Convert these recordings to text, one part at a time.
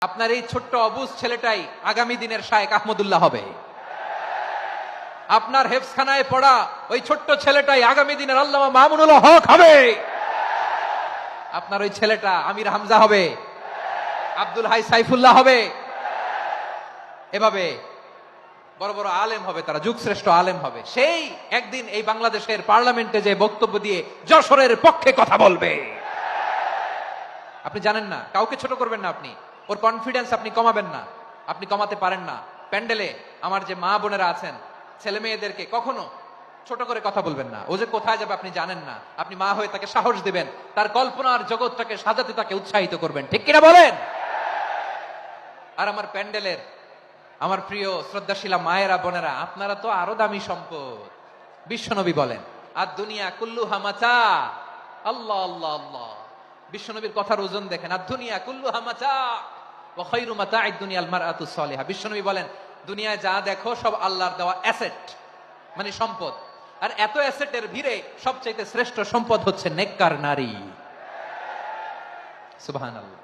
আপনার এই ছোট্ট অবুজ ছেলেটাই আগামী দিনের শায়েখ আহমদুল্লাহ হবে। আপনার হেফজখানায় পড়া ওই ছোট্ট ছেলেটাই আগামী দিনের আল্লামা মামুনুল হক হবে। আপনার ওই ছেলেটা আমির হামজা হবে, আব্দুল হাই সাইফুল্লাহ হবে। এভাবে বড় বড় আলেম হবে, তারা যুগশ্রেষ্ঠ আলেম হবে। সেই একদিন এই বাংলাদেশের পার্লামেন্টে যে বক্তব্য দিয়ে যশোরের পক্ষে কথা বলবে। আপনি জানেন না, কাউকে ছোট করবেন না, আপনি ওর কনফিডেন্স আপনি কমাবেন না, আপনি কমাতে পারেন না। প্যান্ডেলে আমার যে মা বোনেরা আছেন, ছেলে মেয়েদেরকে কখনো ছোট করে কথা বলবেন না। ও যে কোথায় যাবে আপনি জানেন না, আপনি মা হয়ে তাকে সাহস দিবেন, তার কল্পনার জগৎটাকে সাজাতে তাকে উৎসাহিত করবেন, ঠিক কিনা বলেন? আর আমার প্যান্ডেলের আমার প্রিয় শ্রদ্ধাশীলা মায়েরা বোনেরা, আপনারা তো আরো দামি সম্পদ। বিশ্বনবী বলেন, আর দুনিয়া কুল্লুহা মাতা। আল্লাহ আল্লাহ আল্লাহ, বিশ্বনবীর কথার ওজন দেখেন। আর দুনিয়া কুল্লুহা মাতা ওয়া খায়রু মাতা'আদ দুনিয়াল মারআতুস সালিহা। বিশ্বনবী বলেন, দুনিয়ায় যা দেখো সব আল্লাহর দেওয়া অ্যাসেট, মানে সম্পদ। আর এত অ্যাসেটের ভিড়ে সবচেয়ে শ্রেষ্ঠ সম্পদ হচ্ছে নেককার নারী। সুবহানাল্লাহ।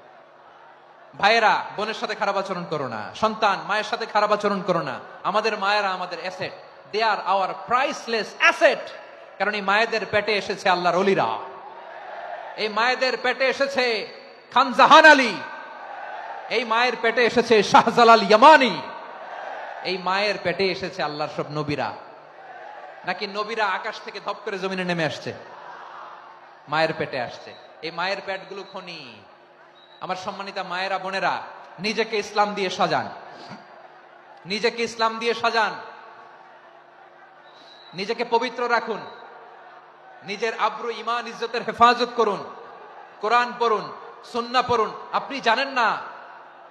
ভাইয়েরা, বোনের সাথে খারাপ আচরণ করো না, সন্তান মায়ের সাথে খারাপ আচরণ করো না। আমাদের মায়েরা আমাদের asset, they are our priceless asset. কারণ এই মায়েদের পেটে এসেছে আল্লাহর ওলিরা, এই মায়েদের পেটে এসেছে খান জাহান আলী, এই মায়ের পেটে এসেছে শাহজালাল ইয়ামানি, এই মায়ের পেটে এসেছে আল্লাহর সব নবীরা। নাকি নবীরা আকাশ থেকে ধপ করে জমিনে নেমে আসছে? মায়ের পেটে আসছে। এই মায়ের পেটগুলো খনি। আমার সম্মানিতা মায়েরা বোনেরা, নিজেকে ইসলাম দিয়ে সাজান, নিজেকে ইসলাম দিয়ে সাজান, নিজেকে পবিত্র রাখুন, নিজের আব্রু ঈমান ইজ্জতের হেফাজত করুন, কোরআন পড়ুন, সুন্নাহ পড়ুন। আপনি জানেন না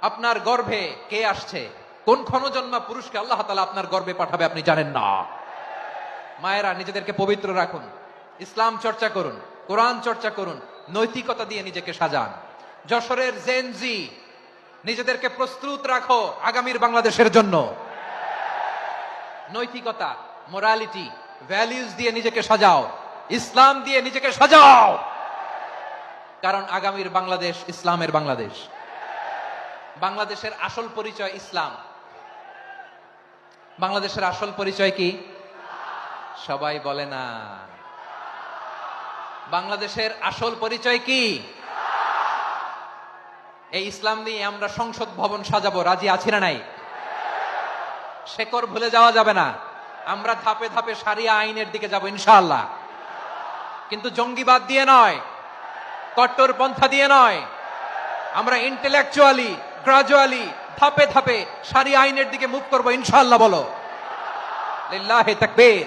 আপনার গর্ভে কে আসছে, কোন ক্ষণজন্মা পুরুষকে আল্লাহ তাআলা আপনার গর্ভে পাঠাবে, আপনি জানেন না। মায়েরা, নিজেদেরকে পবিত্র রাখুন, ইসলাম চর্চা করুন, কোরআন চর্চা করুন, নৈতিকতা দিয়ে নিজেকে সাজান। যশোরের জেনজি, নিজেদেরকে প্রস্তুত রাখো আগামীর বাংলাদেশের জন্য। নৈতিকতা, মোরালিটি, ভ্যালিউজ দিয়ে নিজেকে সাজাও, ইসলাম দিয়ে নিজেকে সাজাও। কারণ আগামীর বাংলাদেশ ইসলামের বাংলাদেশ। বাংলাদেশের আসল পরিচয় ইসলাম। বাংলাদেশের আসল পরিচয় কি? সবাই বলে না। বাংলাদেশের আসল পরিচয় কি? এই ইসলাম নিয়ে আমরা সংসদ ভবন সাজাবো, রাজি আছি না নাই? শেকড় ভুলে যাওয়া যাবে না। আমরা ধাপে ধাপে শারিয়া আইনের দিকে যাব ইনশাআল্লাহ, কিন্তু জঙ্গিবাদ দিয়ে নয়, কট্টরপন্থা দিয়ে নয়। আমরা ইন্টেলেকচুয়ালি, গ্রাজুয়ালি, ধাপে ধাপে শারিয়া আইনের দিকে মুভ করবো ইনশাআল্লাহ। বলো লিল্লাহি তাকবীর।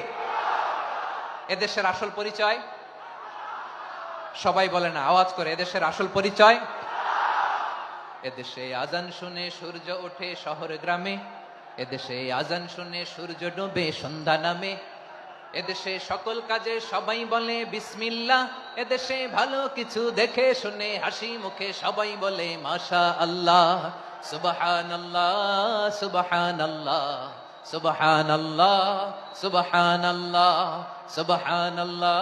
এদেশের আসল পরিচয় সবাই বলে না, আওয়াজ করে, এদেশের আসল পরিচয়। এদেশে আজান শুনে সূর্য ওঠে শহর গ্রামে, এদেশে আজান শুনে সূর্য ডোবে সন্ধ্যা নামে, এদেশে সকল কাজে সবাই বলে বিসমিল্লাহ, এদেশে ভালো কিছু দেখে শুনে হাসি মুখে সবাই বলে মাশা আল্লাহ। সুবহানাল্লাহ সুবহানাল্লাহ সুবহানাল্লাহ সুবহানাল্লাহ সুবহানাল্লাহ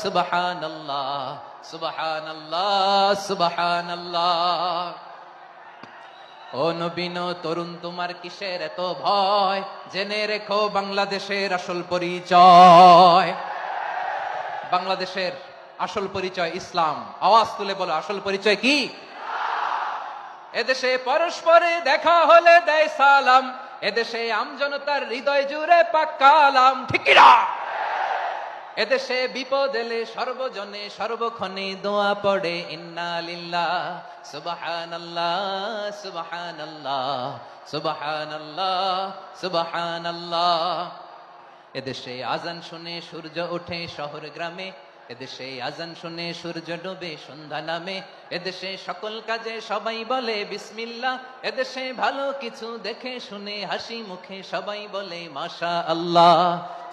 সুবহানাল্লাহ সুবহানাল্লাহ সুবহানাল্লাহ। ও নবীন তরুণ, তোমার কিসের এত ভয়? জেনে রেখো বাংলাদেশের আসল পরিচয়। বাংলাদেশের আসল পরিচয় ইসলাম। আওয়াজ তুলে বলো, আসল পরিচয় কি? এদেশে পরস্পরে দেখা হলে দেয় সালাম, এদেশে আমজনতার হৃদয় জুড়ে পাক্কালাম, ঠিক কি না? এদেশে বিপদ এলে সর্বজনে সর্বক্ষণে দোয়া পড়ে ইন্না লিল্লাহ সুবহানাল্লাহ সুবহানাল্লাহ সুবহানাল্লাহ সুবহানাল্লাহ। এদেশে আজান শুনে সূর্য ওঠে শহর গ্রামে, এদেশে আজান শুনে সূর্য ডোবে সন্ধ্যা নামে, এদেশে সকল কাজে সবাই বলে বিসমিল্লাহ, এদেশে ভালো কিছু দেখে শুনে হাসি মুখে সবাই বলে মাশা আল্লাহ।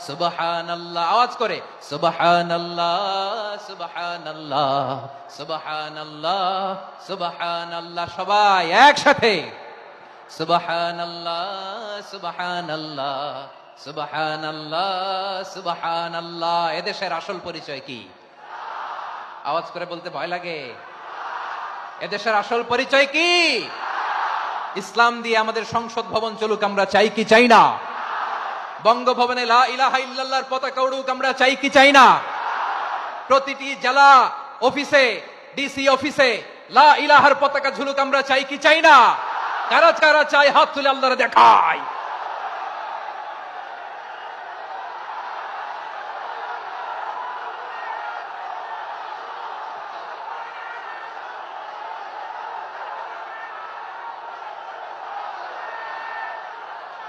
সুবহানাল্লাহ, আওয়াজ করে সুবহানাল্লাহ সুবহানাল্লাহ সুবহানাল্লাহ সুবহানাল্লাহ। সবাই একসাথে সুবহানাল্লাহ সুবহানাল্লাহ সুবহানাল্লাহ সুবহানাল্লাহ। এদেশের আসল পরিচয় কি? আওয়াজ করে বলতে ভয় লাগে। এদেশের আসল পরিচয় কি? ইসলাম দিয়ে আমাদের সংসদ ভবন চলুক, আমরা চাই কি চাই না? বঙ্গভবনে লা ইলাহা ইল্লাল্লাহর পতাকা উড়ুক, আমরা চাই কি চাই না? প্রতিটি জেলা অফিসে, ডিসি অফিসে লা ইলাহার পতাকা ঝুলুক, আমরা চাই কি চাই না? কারা কারা চাই হাত তুলে আল্লাহরে দেখায়।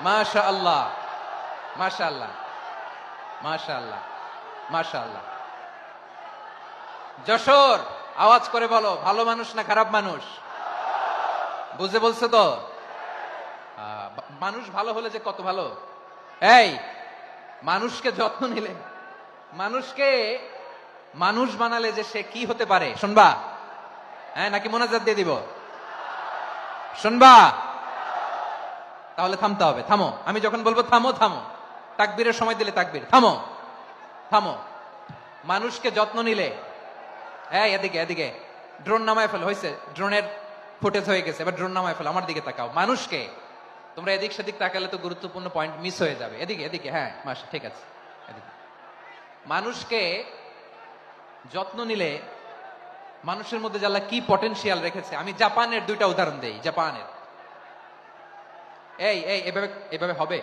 মাশাআল্লাহ, মাশাআল্লাহ, মাশাআল্লাহ, মাশাআল্লাহ। যশোর, আওয়াজ করে বলো, ভালো মানুষ না খারাপ মানুষ? বুঝে বলছো তো? মানুষ ভালো হলে যে কত ভালো। এই মানুষকে যত্ন নিলে, মানুষকে মানুষ বানালে যে সে কি হতে পারে শুনবা? হ্যাঁ, নাকি মোনাজাত দিয়ে দিব? শুনবা? তাহলে থামতে হবে। থামো, আমি যখন বলবো থামো থামো, তাকবীরের সময় দিলে তাকবীর, থামো থামো। মানুষকে যত্ন নিলে, এদিকে এদিকে ড্রোন নামায় ফেল, হয়েছে ড্রোনের ফুটেজ হয়ে গেছে, এবার ড্রোন নামায় ফেল, আমার দিকে তাকাও। মানুষকে, তোমরা এদিক সেদিক তাকালে তো গুরুত্বপূর্ণ পয়েন্ট মিস হয়ে যাবে। এদিকে এদিকে, হ্যাঁ মাস ঠিক আছে, এদিকে। মানুষকে যত্ন নিলে মানুষের মধ্যে আল্লাহ কি পটেনশিয়াল রেখেছে। আমি জাপানের দুইটা উদাহরণ দেই। জাপানের, এই এই এভাবে এভাবে হবে,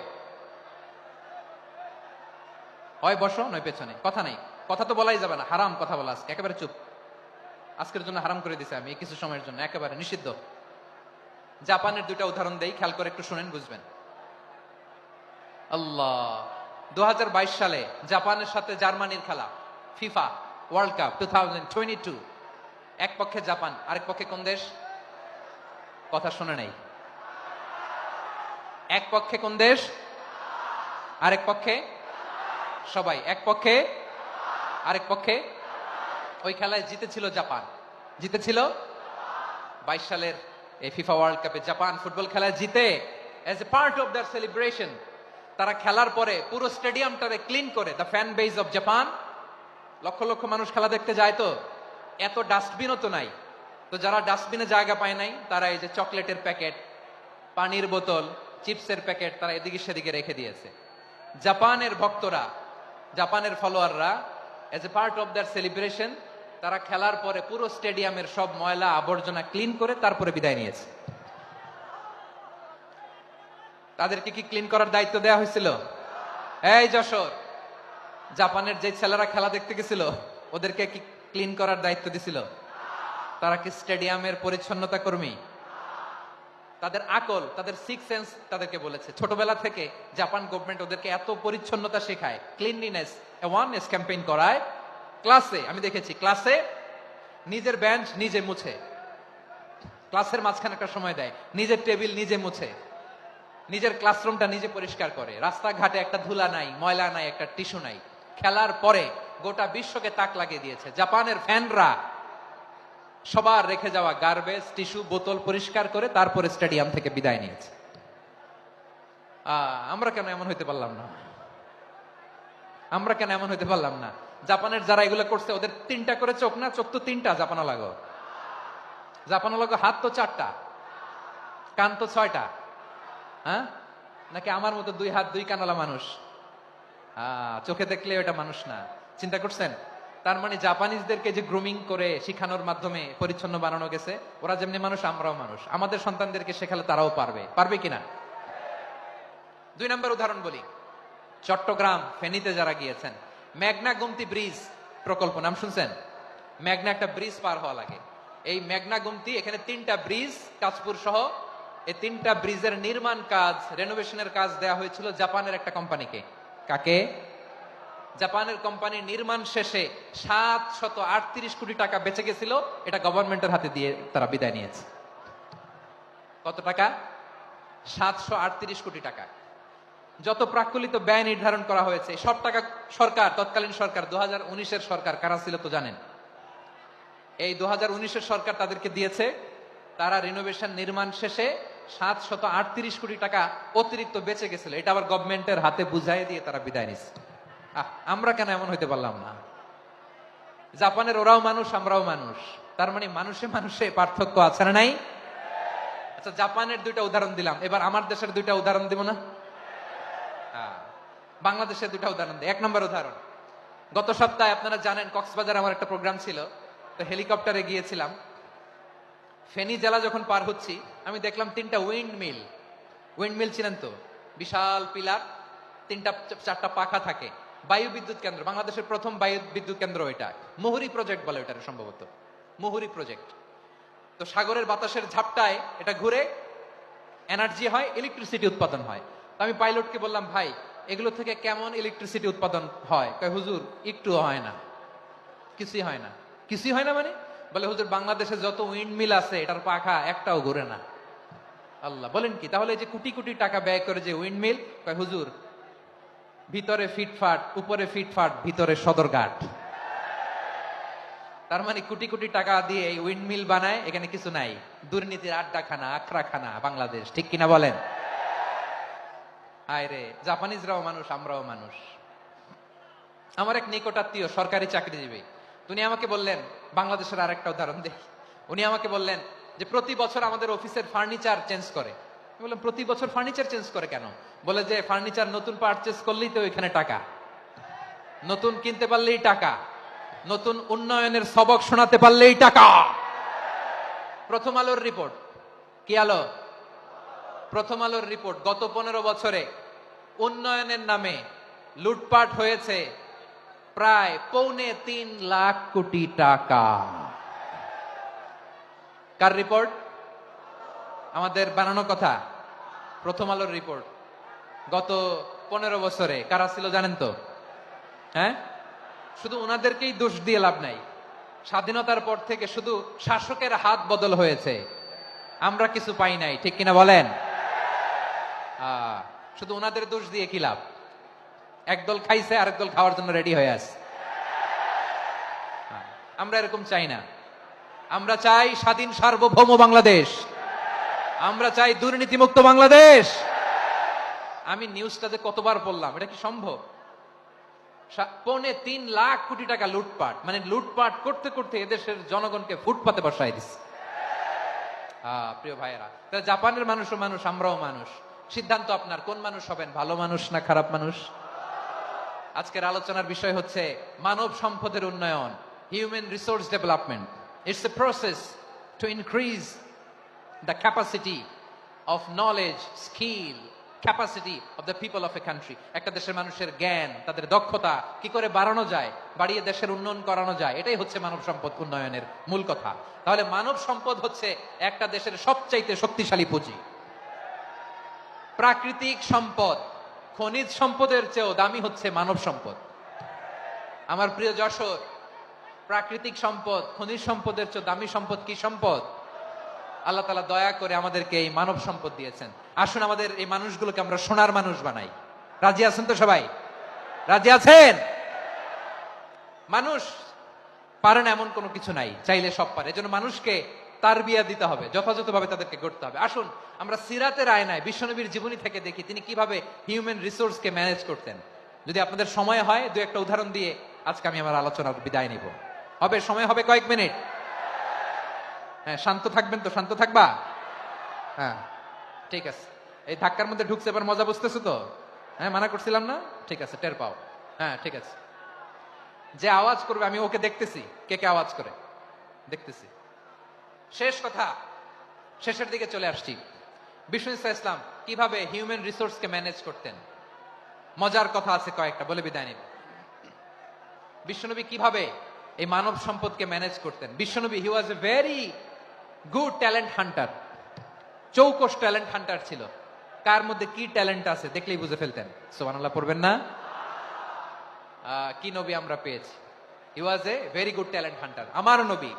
হয় বসো নয় পেছনে, কথা নাই, কথা তো বলাই যাবে না, হারাম কথা বলা আজকে, একেবারে চুপ। আজকের জন্য হারাম করে দিছে আমি, কিছু সময়ের জন্য একেবারে নিষিদ্ধ। জাপানের দুইটা উদাহরণ দেই, খেয়াল করে একটু শুনেন, বুঝবেন। আল্লাহ, 2022 সালে জাপানের সাথে জার্মানির খেলা, ফিফা ওয়ার্ল্ড কাপ 2022। এক পক্ষে জাপান, আরেক পক্ষে কোন দেশ? কথা শুনে নাই। এক পক্ষে কোন দেশ, আরেক পক্ষে সবাই, এক পক্ষে আরেক পক্ষে। ওই খেলায় জিতেছিল জাপান, জিতেছিল 22 সালের এই ফিফা ওয়ার্ল্ড কাপে জাপান ফুটবল খেলায় জিতে, as a part of their celebration তারা খেলার পরে পুরো স্টেডিয়ামটারে ক্লিন করে, the fan base of Japan. লক্ষ লক্ষ মানুষ খেলা দেখতে যায়, তো এত ডাস্টবিনও তো নাই, তো যারা ডাস্টবিনে জায়গা পায় নাই তারা এই যে চকলেটের প্যাকেট, পানির বোতল, চিপসের প্যাকেট তারা এদিকে সেদিকে রেখে দিয়েছে। জাপানের ভক্তরা, জাপানের ফলোয়াররা, as a part of their celebration তারা খেলার পরে পুরো স্টেডিয়ামের সব ময়লা আবর্জনা ক্লিন করে তারপরে বিদায় নিয়েছে। তাদেরকে কি ক্লিন করার দায়িত্ব দেওয়া হয়েছিল? এই যশোর, জাপানের যে ছেলেরা খেলা দেখতে গেছিল ওদেরকে কি ক্লিন করার দায়িত্ব দিছিল? তারা কি স্টেডিয়ামের পরিচ্ছন্নতা কর্মী? তাদের আকল, তাদের সিক্স সেন্স তাদেরকে বলেছে। ছোটবেলা থেকে জাপান গভর্নমেন্ট ওদেরকে এত পরিচ্ছন্নতা শেখায়, ক্লিনলিনেস অ্যাওয়ারনেস ক্যাম্পেইন করায়। ক্লাসে আমি দেখেছি, ক্লাসে নিজের বেঞ্চ নিজে মুছে, ক্লাসের মাঝখানে একটা সময় দেয়, নিজের টেবিল নিজে মুছে, নিজের ক্লাসরুমটা নিজে পরিষ্কার করে। রাস্তাঘাটে একটা ধুলা নাই, ময়লা নাই, একটা টিস্যু নাই। খেলার পরে গোটা বিশ্বকে তাক লাগিয়ে দিয়েছে। জাপানের ফ্যানরা সবার রেখে যাওয়া গার্বেজ, টিস্যু, বোতল পরিষ্কার করে তারপরে স্টেডিয়াম থেকে বিদায় নিয়েছে। আমরা কেন এমন হইতে পারলাম না? আমরা কেন এমন হইতে পারলাম না? জাপানের যারা এগুলো করছে ওদের 3টা করে চোখ না? চোখ তো 3টা, জাপানা লাগো, জাপানা লাগো, হাত তো 4টা, কান তো 6টা। হ্যাঁ, নাকি আমার মতো 2 হাত 2 কানালা মানুষ? চোখে দেখলে ওটা মানুষ না। চিন্তা করছেন? তার মানে জাপানিজদেরকে যে গ্রুমিং করে শিখানোর মাধ্যমে পরিচ্ছন্ন বানানো গেছে। ওরা যেমনি মানুষ, আমরাও মানুষ। আমাদের সন্তানদেরকে শেখালে তারাও পারবে, পারবে কিনা? 2 নম্বর উদাহরণ বলি। চট্টগ্রাম, ফেনীতে যারা গিয়েছেন, মেঘনা গুমতি ব্রিজ প্রকল্প নাম শুনছেন? মেঘনা একটা ব্রিজ পার হওয়া লাগে। এই মেঘনা গুমতি, এখানে 3টা ব্রিজ, কাঁচপুর সহ, এই 3টা ব্রিজের নির্মাণ কাজ, রেনোভেশনের কাজ দেওয়া হয়েছিল জাপানের একটা কোম্পানিকে। কাকে? জাপানের কোম্পানি। নির্মাণ শেষে 738 কোটি টাকা বেঁচে গেছিল, এটা গভর্নমেন্টের হাতে দিয়ে তারা বিদায় নিয়েছে। কত টাকা? 738 কোটি টাকা। যত প্রাক্কলিত ব্যয় নির্ধারণ করা হয়েছে সব টাকা সরকার, তৎকালীন সরকার, 2019-এর সরকার, কারা ছিল তো জানেন? এই 2019-এর সরকার তাদেরকে দিয়েছে। তারা রিনোভেশন নির্মাণ শেষে 738 কোটি টাকা অতিরিক্ত বেঁচে গেছিল, এটা আবার গভর্নমেন্টের হাতে বুঝাই দিয়ে তারা বিদায় নিচ্ছে। আমরা কেন এমন হইতে পারলাম না? জাপানের ওরাও মানুষ, আমরাও মানুষ, তার মানে মানুষে মানুষে পার্থক্য আছে না নাই? আচ্ছা, আচ্ছা, জাপানের দুইটা উদাহরণ দিলাম, এবার আমার দেশের দুইটা উদাহরণ দিব না? বাংলাদেশের দুইটা উদাহরণ দিই। 1 নম্বর উদাহরণ, গত সপ্তাহে আপনারা জানেন কক্সবাজার আমার একটা প্রোগ্রাম ছিল, তো হেলিকপ্টারে গিয়েছিলাম। ফেনী জেলা যখন পার হচ্ছি আমি দেখলাম 3টা উইন্ড মিল ছিলেন তো, বিশাল পিলার, 3টা 4টা পাখা থাকে, বায়ু বিদ্যুৎ কেন্দ্র, বাংলাদেশের প্রথম বায়ু বিদ্যুৎ কেন্দ্র এটা, মুহুরী প্রজেক্ট বলে এটা সম্ভবত, মুহুরী প্রজেক্ট। তো সাগরের বাতাসের ঝাপটায় এটা ঘুরে এনার্জি হয়, ইলেকট্রিসিটি উৎপাদন হয়। তো আমি পাইলটকে বললাম, ভাই এগুলো থেকে কেমন ইলেকট্রিসিটি উৎপাদন হয়? কয় হুজুর একটু হয় না, কিছুই হয় না। কিছুই হয় না মানে? বলে হুজুর বাংলাদেশে যত উইন্ড মিল আছে এটার পাখা একটাও ঘুরে না। আল্লাহ, বলেন কি? তাহলে এই যে কোটি কোটি টাকা ব্যয় করে যে উইন্ড মিল, কয় হুজুর ভিতরে ফিটফাট, উপরে ফিটফাট, ভিতরে সদরঘাট। তার মানে কোটি কোটি টাকা দিয়ে এই উইন্ড মিল বানায়, এখানে কিছু নাই, দুর্নীতির আড্ডাখানা, আখড়াখানা বাংলাদেশ, ঠিক কিনা বলেন? হায় রে, জাপানিজরাও মানুষ, আমরাও মানুষ। আমার এক নিকটাত্মীয় সরকারি চাকরিজীবী, উনি আমাকে বললেন, বাংলাদেশের আরেকটা উদাহরণ দেখি, উনি আমাকে বললেন যে প্রতি বছর আমাদের অফিসের ফার্নিচার চেঞ্জ করে। আমি বললাম প্রতি বছর ফার্নিচার চেঞ্জ করে কেন? বলে যে ফার্নিচার নতুন পারচেজ করলেই তো এখানে টাকা, নতুন কিনতে পারলেই টাকা, নতুন উন্নয়নের সবক শোনাতে পারলেই টাকা। প্রথম আলোর রিপোর্ট, কি আলো? প্রথম আলোর রিপোর্ট, গত 15 বছরে উন্নয়নের নামে লুটপাট হয়েছে প্রায় 3.25 লাখ কোটি টাকা। কার রিপোর্ট? আমাদের বানানো কথা, প্রথম আলোর রিপোর্ট। গত 15 বছরে কারা ছিল জানেন তো? হ্যাঁ, শুধু ওনাদেরকেই দোষ দিয়ে লাভ নাই। স্বাধীনতার পর থেকে শুধু শাসকের হাত বদল হয়েছে, আমরা কিছু পাই নাই, ঠিক কিনা বলেন? শুধু ওনাদের দোষ দিয়ে কি লাভ? একদল খাইছে, আরেক দল খাওয়ার জন্য রেডি হয়ে আছে। আমরা এরকম চাই না। আমরা চাই স্বাধীন সার্বভৌম বাংলাদেশ, আমরা চাই দুর্নীতিমুক্ত বাংলাদেশ। আমি নিউজটাতে কতবার বললাম, এটা কি সম্ভব? 3.25 লাখ কোটি টাকা লুটপাট, মানে লুটপাট করতে করতে এদেশের জনগণকে ফুটপাতে বসাই দিচ্ছে। প্রিয় ভাইয়েরা, জাপানের মানুষও মানুষ, আমরাও মানুষ। সিদ্ধান্ত আপনার, কোন মানুষ হবেন, ভালো মানুষ না খারাপ মানুষ? আজকের আলোচনার বিষয় হচ্ছে মানব সম্পদের উন্নয়ন, human resource development. It's a process to increase the capacity of knowledge, skill, capacity of the people of a country. একটা দেশের মানুষের জ্ঞান, তাদের দক্ষতা কি করে বাড়ানো যায়, বাড়িয়ে দেশের উন্নয়ন করানো যায়, এটাই হচ্ছে মানব সম্পদ উন্নয়নের মূল কথা। তাহলে মানব সম্পদ হচ্ছে একটা দেশের সবচাইতে শক্তিশালী পুঁজি। প্রাকৃতিক সম্পদ, খনিজ সম্পদের চেয়েও দামি হচ্ছে মানব সম্পদ। আমার প্রিয় যশোর, প্রাকৃতিক সম্পদ, খনিজ সম্পদের চেয়ে দামি সম্পদ কি সম্পদ? আল্লাহ তাআলা দয়া করে আমাদেরকে এই মানব সম্পদ দিয়েছেন। আসুন আমাদের এই মানুষগুলোকে আমরা সোনার মানুষ বানাই। রাজি আছেন তো সবাই? রাজি আছেন? মানুষ পারে না এমন কোনো কিছু নাই, চাইলে সব পারে। এজন্য মানুষকে তারবিয়া দিতে হবে, যথাযথভাবে তাদেরকে গড়তে হবে। আসুন আমরা সিরাতের আয়নায় বিশ্বনবীর জীবনী থেকে দেখি তিনি কিভাবে হিউম্যান রিসোর্সকে ম্যানেজ করতেন। যদি আপনাদের সময় হয়, দু একটা উদাহরণ দিয়ে আজকে আমি আমার আলোচনার বিদায় নিব। হবে? সময় হবে কয়েক মিনিট? হ্যাঁ, শান্ত থাকবেন তো? শান্ত থাকবা? হ্যাঁ, ঠিক আছে। এই ধাক্কার মধ্যে ঢুকছে, এবার মজা বুঝতেছো তো? হ্যাঁ, মানা করছিলাম না? ঠিক আছে, টের পাও। হ্যাঁ, ঠিক আছে। যে আওয়াজ করবে আমি ওকে দেখতেছি, কে কে আওয়াজ করে দেখতেছি। শেষ কথা, শেষের দিকে চলে আসছি। বিষ্ণু ইসলাম কিভাবে হিউম্যান রিসোর্সকে ম্যানেজ করতেন, মজার কথা আছে কয়েকটা, বলে বিদায় নিব। বিশ্বনবী কিভাবে এই মানব সম্পদকে ম্যানেজ করতেন। বিশ্বনবী he was a very good talent hunter, চৌকস ট্যালেন্ট হান্টার ছিল। কার মধ্যে কি ট্যালেন্ট আছে দেখলেই বুঝে ফেলতেন। সুবহানাল্লাহ পড়বেন না? কি নবী আমরা পেয়েছি! He was a very good talent hunter. আমার নবী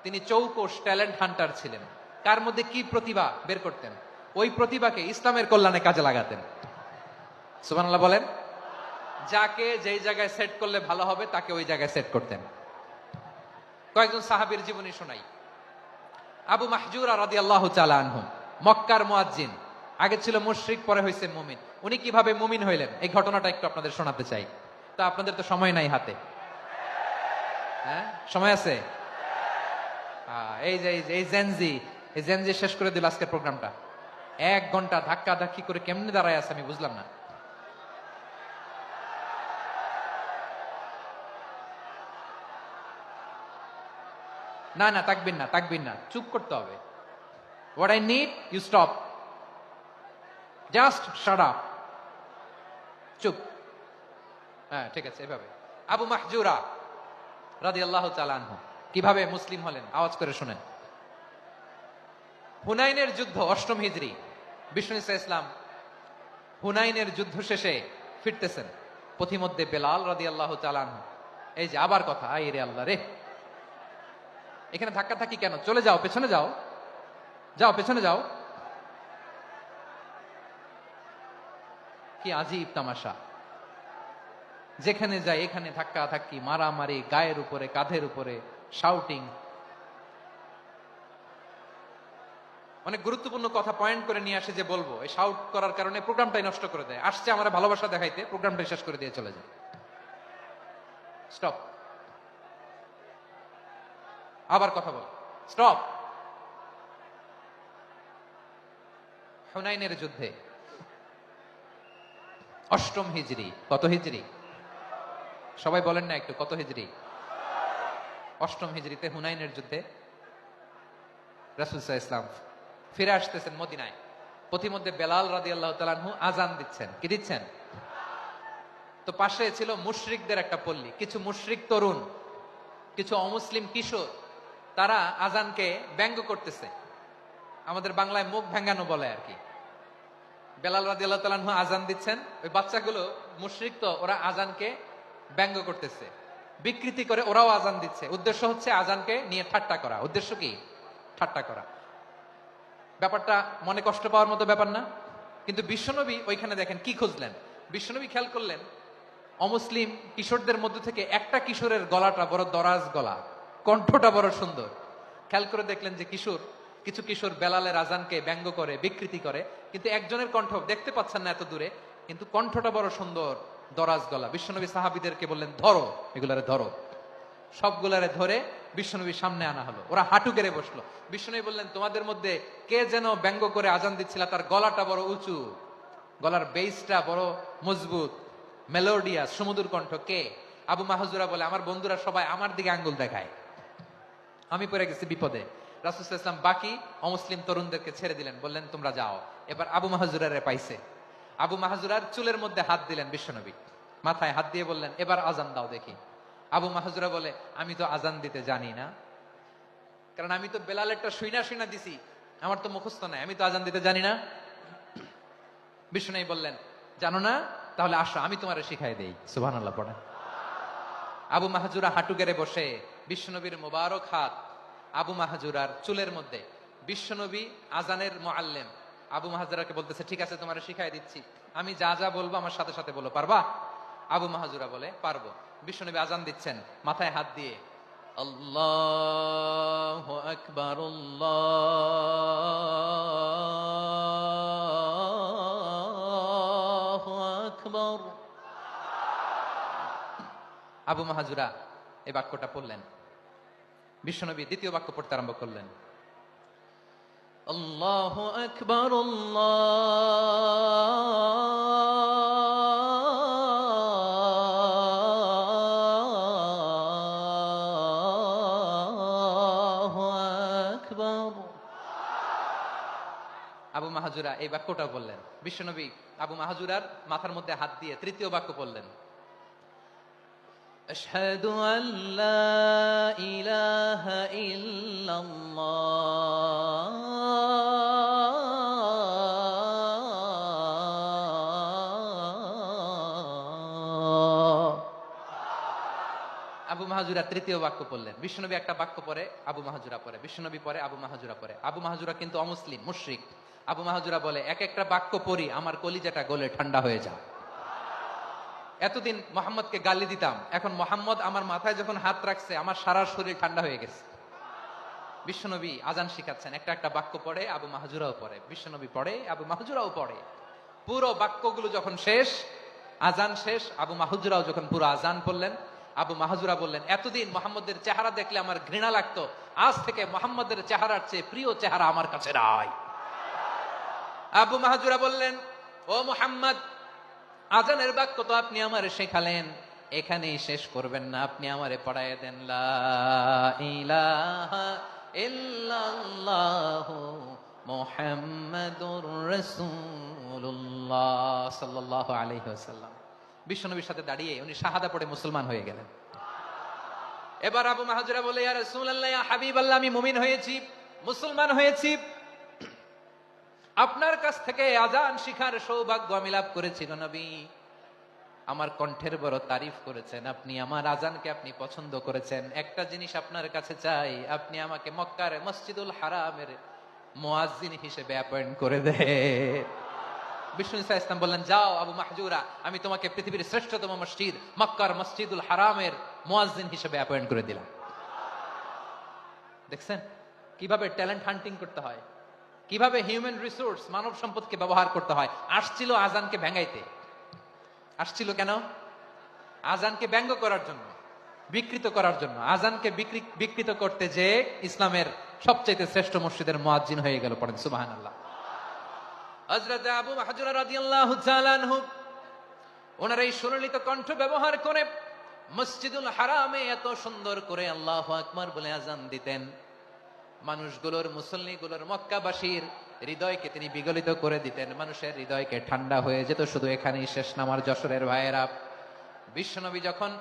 তিনি চৌকস ট্যালেন্ট হান্টার ছিলেন। কার মধ্যে কি প্রতিভা বের করতেন, ওই প্রতিভাকে ইসলামের কল্যাণে কাজে লাগাতেন। সুবহানাল্লাহ বলেন। যাকে যেই জায়গায় সেট করলে ভালো হবে তাকে ওই জায়গায় সেট করতেন। কয়েকজন সাহাবীর জীবনী শোনাই। আবু মাহজুরা রাদিয়াল্লাহু তাআলা আনহু, মক্কার মুয়াজ্জিন, আগে ছিল মুশরিক, পরে হয়েছে মুমিন। উনি কিভাবে মুমিন হইলেন এই ঘটনাটা একটু আপনাদের শোনাতে চাই। তো আপনাদের তো সময় নাই হাতে, হ্যাঁ সময় আছে? এই যে এই জেনজি, এই জেনজি শেষ করে দিল আজকের প্রোগ্রামটা। 1 ঘন্টা ধাক্কা ধাক্কি করে কেমনে দাঁড়ায় আছে আমি বুঝলাম না। না না, তাকবির না, তাকবির না, চুপ করতে হবে। What I need you stop, just shut up, চুপ। হ্যাঁ ঠিক আছে, এভাবে। আবু মাহজুরা রাদিয়াল্লাহু তাআলা আনহু কিভাবে মুসলিম হলেন আওয়াজ করে শুনেন। হুনাইনের যুদ্ধ 8ম হিজরি, বিষ্ণু ইসলাম হুনাইনের যুদ্ধ শেষে ফিরতেছেন, পথিমধ্যে বেলাল রাদিয়াল্লাহু তাআলা আনহু। এই যে আবার কথা, আই রে আল্লাহ রে, এখানে ধাক্কা থাকি কেন? চলে যাও, পেছনে যাও, যাও পেছনে যাও। কি আজীব তামাশা, যেখানে যায় এখানে ধাক্কা ধাক্কি, মারামারি, গায়ের উপরে কাঁধের উপরে শাউটিং। অনেক গুরুত্বপূর্ণ কথা পয়েন্ট করে নিয়ে আসে যে বলবো, এই শাউট করার কারণে প্রোগ্রামটাই নষ্ট করে দেয়। আসছে আমার ভালোবাসা দেখাইতে, প্রোগ্রামটাই শেষ করে দিয়ে চলে যায়। স্টপ, আবার কথা বল, স্টপ। হুনাইনের যুদ্ধে 8ম হিজরি, কত হিজরি সবাই বলেন না একটু, কত হিজরি? 8ম হিজরিতে হুনাইনের যুদ্ধে রাসূল সাল্লাল্লাহু আলাইহি ওয়াসাল্লাম ফিরে আসতেছেন মদিনায়। পথিমধ্যে বেলাল রাদিয়াল্লাহু তাআলা আনহু আযান দিচ্ছেন। কি দিচ্ছেন? তো পাশে ছিল মুশরিকদের একটা পল্লী, কিছু মুশরিক তরুণ, কিছু অমুসলিম কিশোর, তারা আযানকে ব্যঙ্গ করতেছে। আমাদের বাংলায় মুখ ভেঙ্গানো বলে আর কি। বেলাল রাদিয়াল্লাহু তাআলা আনহু আযান দিচ্ছেন, ওই বাচ্চাগুলো মুশরিক, তো ওরা আযানকে ব্যঙ্গ করতেছে, বিকৃতি করে ওরাও আযান দিচ্ছে। উদ্দেশ্য হচ্ছে আযানকে নিয়ে ঠাট্টা করা। উদ্দেশ্য কি? ঠাট্টা করা। ব্যাপারটা মনে কষ্ট পাওয়ার মতো ব্যাপার না? কিন্তু বিশ্বনবী ওইখানে দেখেন কি খুঁজলেন। বিশ্বনবী খেয়াল করলেন অমুসলিম কিশোরদের মধ্য থেকে একটা কিশোরের গলাটা বড় দরাজ গলা, কণ্ঠটা বড় সুন্দর। খেয়াল করে দেখলেন যে কিছু কিশোর বেলালের আযানকে ব্যঙ্গ করে, বিকৃতি করে, কিন্তু একজনের কণ্ঠ দেখতে পাচ্ছেন না এত দূরে, কিন্তু কণ্ঠটা বড় সুন্দর, দরাজ গলা। বিশ্বনবী সাহাবীদেরকে বললেন, ধরো এগুলারে, ধরো। সবগুলারে ধরে বিশ্বনবীর সামনে আনা হলো। ওরা হাঁটু গেড়ে বসলো। বিশ্বনবী বললেন, তোমাদের মধ্যে কে যেন ব্যঙ্গ করে আযান দিচ্ছিল, তার গলাটা বড় উঁচু, গলার বেসটা বড় মজবুত, মেলোডিয়াস, সুমধুর কণ্ঠ, কে? আবু মাহজুরা বলে, আমার বন্ধুরা সবাই আমার দিকে আঙ্গুল দেখায়, আমি পড়ে গেছি বিপদে। রাসূল সাল্লাল্লাহু আলাইহি ওয়াসাল্লাম বাকি অমুসলিম তরুণদেরকে ছেড়ে দিলেন, বললেন তোমরা যাও। এবার আবু মাহজুরারে পাইছে। আবু মাহজুরার চুলের মধ্যে হাত দিলেন বিশ্বনবী, মাথায় হাত দিয়ে বললেন, এবার আযান দাও দেখি। আবু মাহজুরা বলে, আমি তো আযান দিতে জানি না, কারণ আমি তো বেলালেরটা শুইনা দিছি, আমার তো মুখস্থ নাই, আমি তো আযান দিতে জানি না। বিশ্বনবী বললেন, জানো না? তাহলে আসো আমি তোমারে শিখাই দেই। সুবহানাল্লাহ পড়ে। আবু মাহজুরা হাঁটু গেড়ে বসে, বিশ্বনবীর মোবারক হাত আবু মাহজুরার চুলের মধ্যে। বিশ্বনবী আযানের মুআল্লিম, আবু মাহজুরাকে বলতেছে, ঠিক আছে তোমারে শিখাই দিচ্ছি, আমি যা যা বলবো আমার সাথে সাথে বলো, পারবা? আবু মাহজুরা বলে, পারবো। বিশ্বনবী আযান দিচ্ছেন, মাথায় হাত দিয়ে, আল্লাহু আকবার, আল্লাহু আকবার। আবু মাহজুরা এই বাক্যটা পড়লেন। বিশ্বনবী দ্বিতীয় বাক্য পড়তে আরম্ভ করলেন, আল্লাহু আকবার, আল্লাহু আকবার। আবু মাহজুরা এই বাক্যটা বললেন। বিশ্বনবী আবু মাহজুরার মাথার মধ্যে হাত দিয়ে তৃতীয় বাক্য বললেন, আশহাদু আল্লা ইলাহা ইল্লাল্লাহ। আবু মাহজুরা তৃতীয় বাক্য পড়লেন। বিশ্বনবী একটা বাক্য পরে আবু মাহজুরা পরে, বিশ্বনবী পরে আবু মাহজুরা পরে। আবু মাহজুরা কিন্তু অমুসলিম, মুশরিক। আবু মাহজুরা বলে, এক একটা বাক্য পড়ি আমার কলিজাটা গলে ঠান্ডা হয়ে যায়। এতদিন মোহাম্মদকে গালি দিতাম, এখন মোহাম্মদ আমার মাথায় যখন হাত রাখছে আমার সারা শরীর ঠান্ডা হয়ে গেছে। বিশ্বনবী আযান শিখাচ্ছেন, একটা একটা বাক্য পড়ে আবু মাহজুরাও পড়ে, বিশ্বনবী পড়ে, আবু মাহজুরাও পড়ে। পুরো বাক্যগুলো যখন শেষ, আযান শেষ, আবু মাহজুরাও যখন পুরো আযান পড়লেন, আবু মাহজুরা বললেন, এতদিন মোহাম্মদের চেহারা দেখলে আমার ঘৃণা লাগতো, আজ থেকে মোহাম্মদের চেহারার চেয়ে প্রিয় চেহারা আমার কাছে নাই। আবু মাহজুরা বললেন, ও মুহাম্মদ, আজানের বাক্য তো আপনি আমারে শেখালেন, এখানেই শেষ করবেন না, আপনি আমারে পড়ায় দেন লা ইলাহা ইল্লাল্লাহু মুহাম্মাদুর রাসূলুল্লাহ সাল্লাল্লাহু আলাইহি ওয়াসাল্লাম। বিশ্বনবীর সাথে দাঁড়িয়ে উনি শাহাদা পড়ে মুসলমান হয়ে গেলেন। এবার আবু মাহজুরা বলে, ইয়া রাসূলুল্লাহ, ইয়া হাবিবাল্লাহ, আমি মুমিন হয়েছি, মুসলমান হয়েছি, আপনার কাছ থেকে আজান শিখার সৌভাগ্য আমি লাভ করেছি গো নবী। আমার কণ্ঠের বড় তারিফ করেছেন আপনি, আমার আজানকে আপনি পছন্দ করেছেন। একটা জিনিস আপনার কাছে চাই, আপনি আমাকে মক্কার মসজিদুল হারামের মুয়াজ্জিন হিসেবে অ্যাপয়েন্ট করে দেন। বিষ্ণু ইসা ইসলাম বললেন, যাও আবু মাহজুরা, আমি তোমাকে পৃথিবীর শ্রেষ্ঠতম মসজিদ মক্কার মসজিদুল হারামের মুয়াজ্জিন হিসেবে অ্যাপয়েন্ট করে দিলাম। দেখছেন কিভাবে ট্যালেন্ট হান্টিং করতে হয়, কিভাবে হিউম্যান রিসোর্স মানব সম্পদকে ব্যবহার করতে হয়। আসছিল আজানকে ভেঙাইতে, আসছিল কেন? আজানকে ব্যঙ্গ করার জন্য, বিকৃত করার জন্য। আজানকে বিকৃত করতে যে ইসলামের সবচেয়ে শ্রেষ্ঠ মসজিদের মুয়াজ্জিন হয়ে গেল। পড়েন সুবহানাল্লাহ। হযরত আবু মাহজুরা রাদিয়াল্লাহু তাআলা আনহু ওনার এই সুললিত কণ্ঠ ব্যবহার করে মসজিদুল হারামে এত সুন্দর করে আল্লাহু আকবার বলে আজান দিতেন, মানুষগুলোর, মুসল্লিগুলোর, মক্কাবাসীর হৃদয়কে তিনি বিগলিত করে দিতেন, মানুষের হৃদয়কে ঠান্ডা হয়ে যেত। শুধু এখানেই শেষ না আমার যশোরের ভাইয়েরা, বিশ্বনবী যখন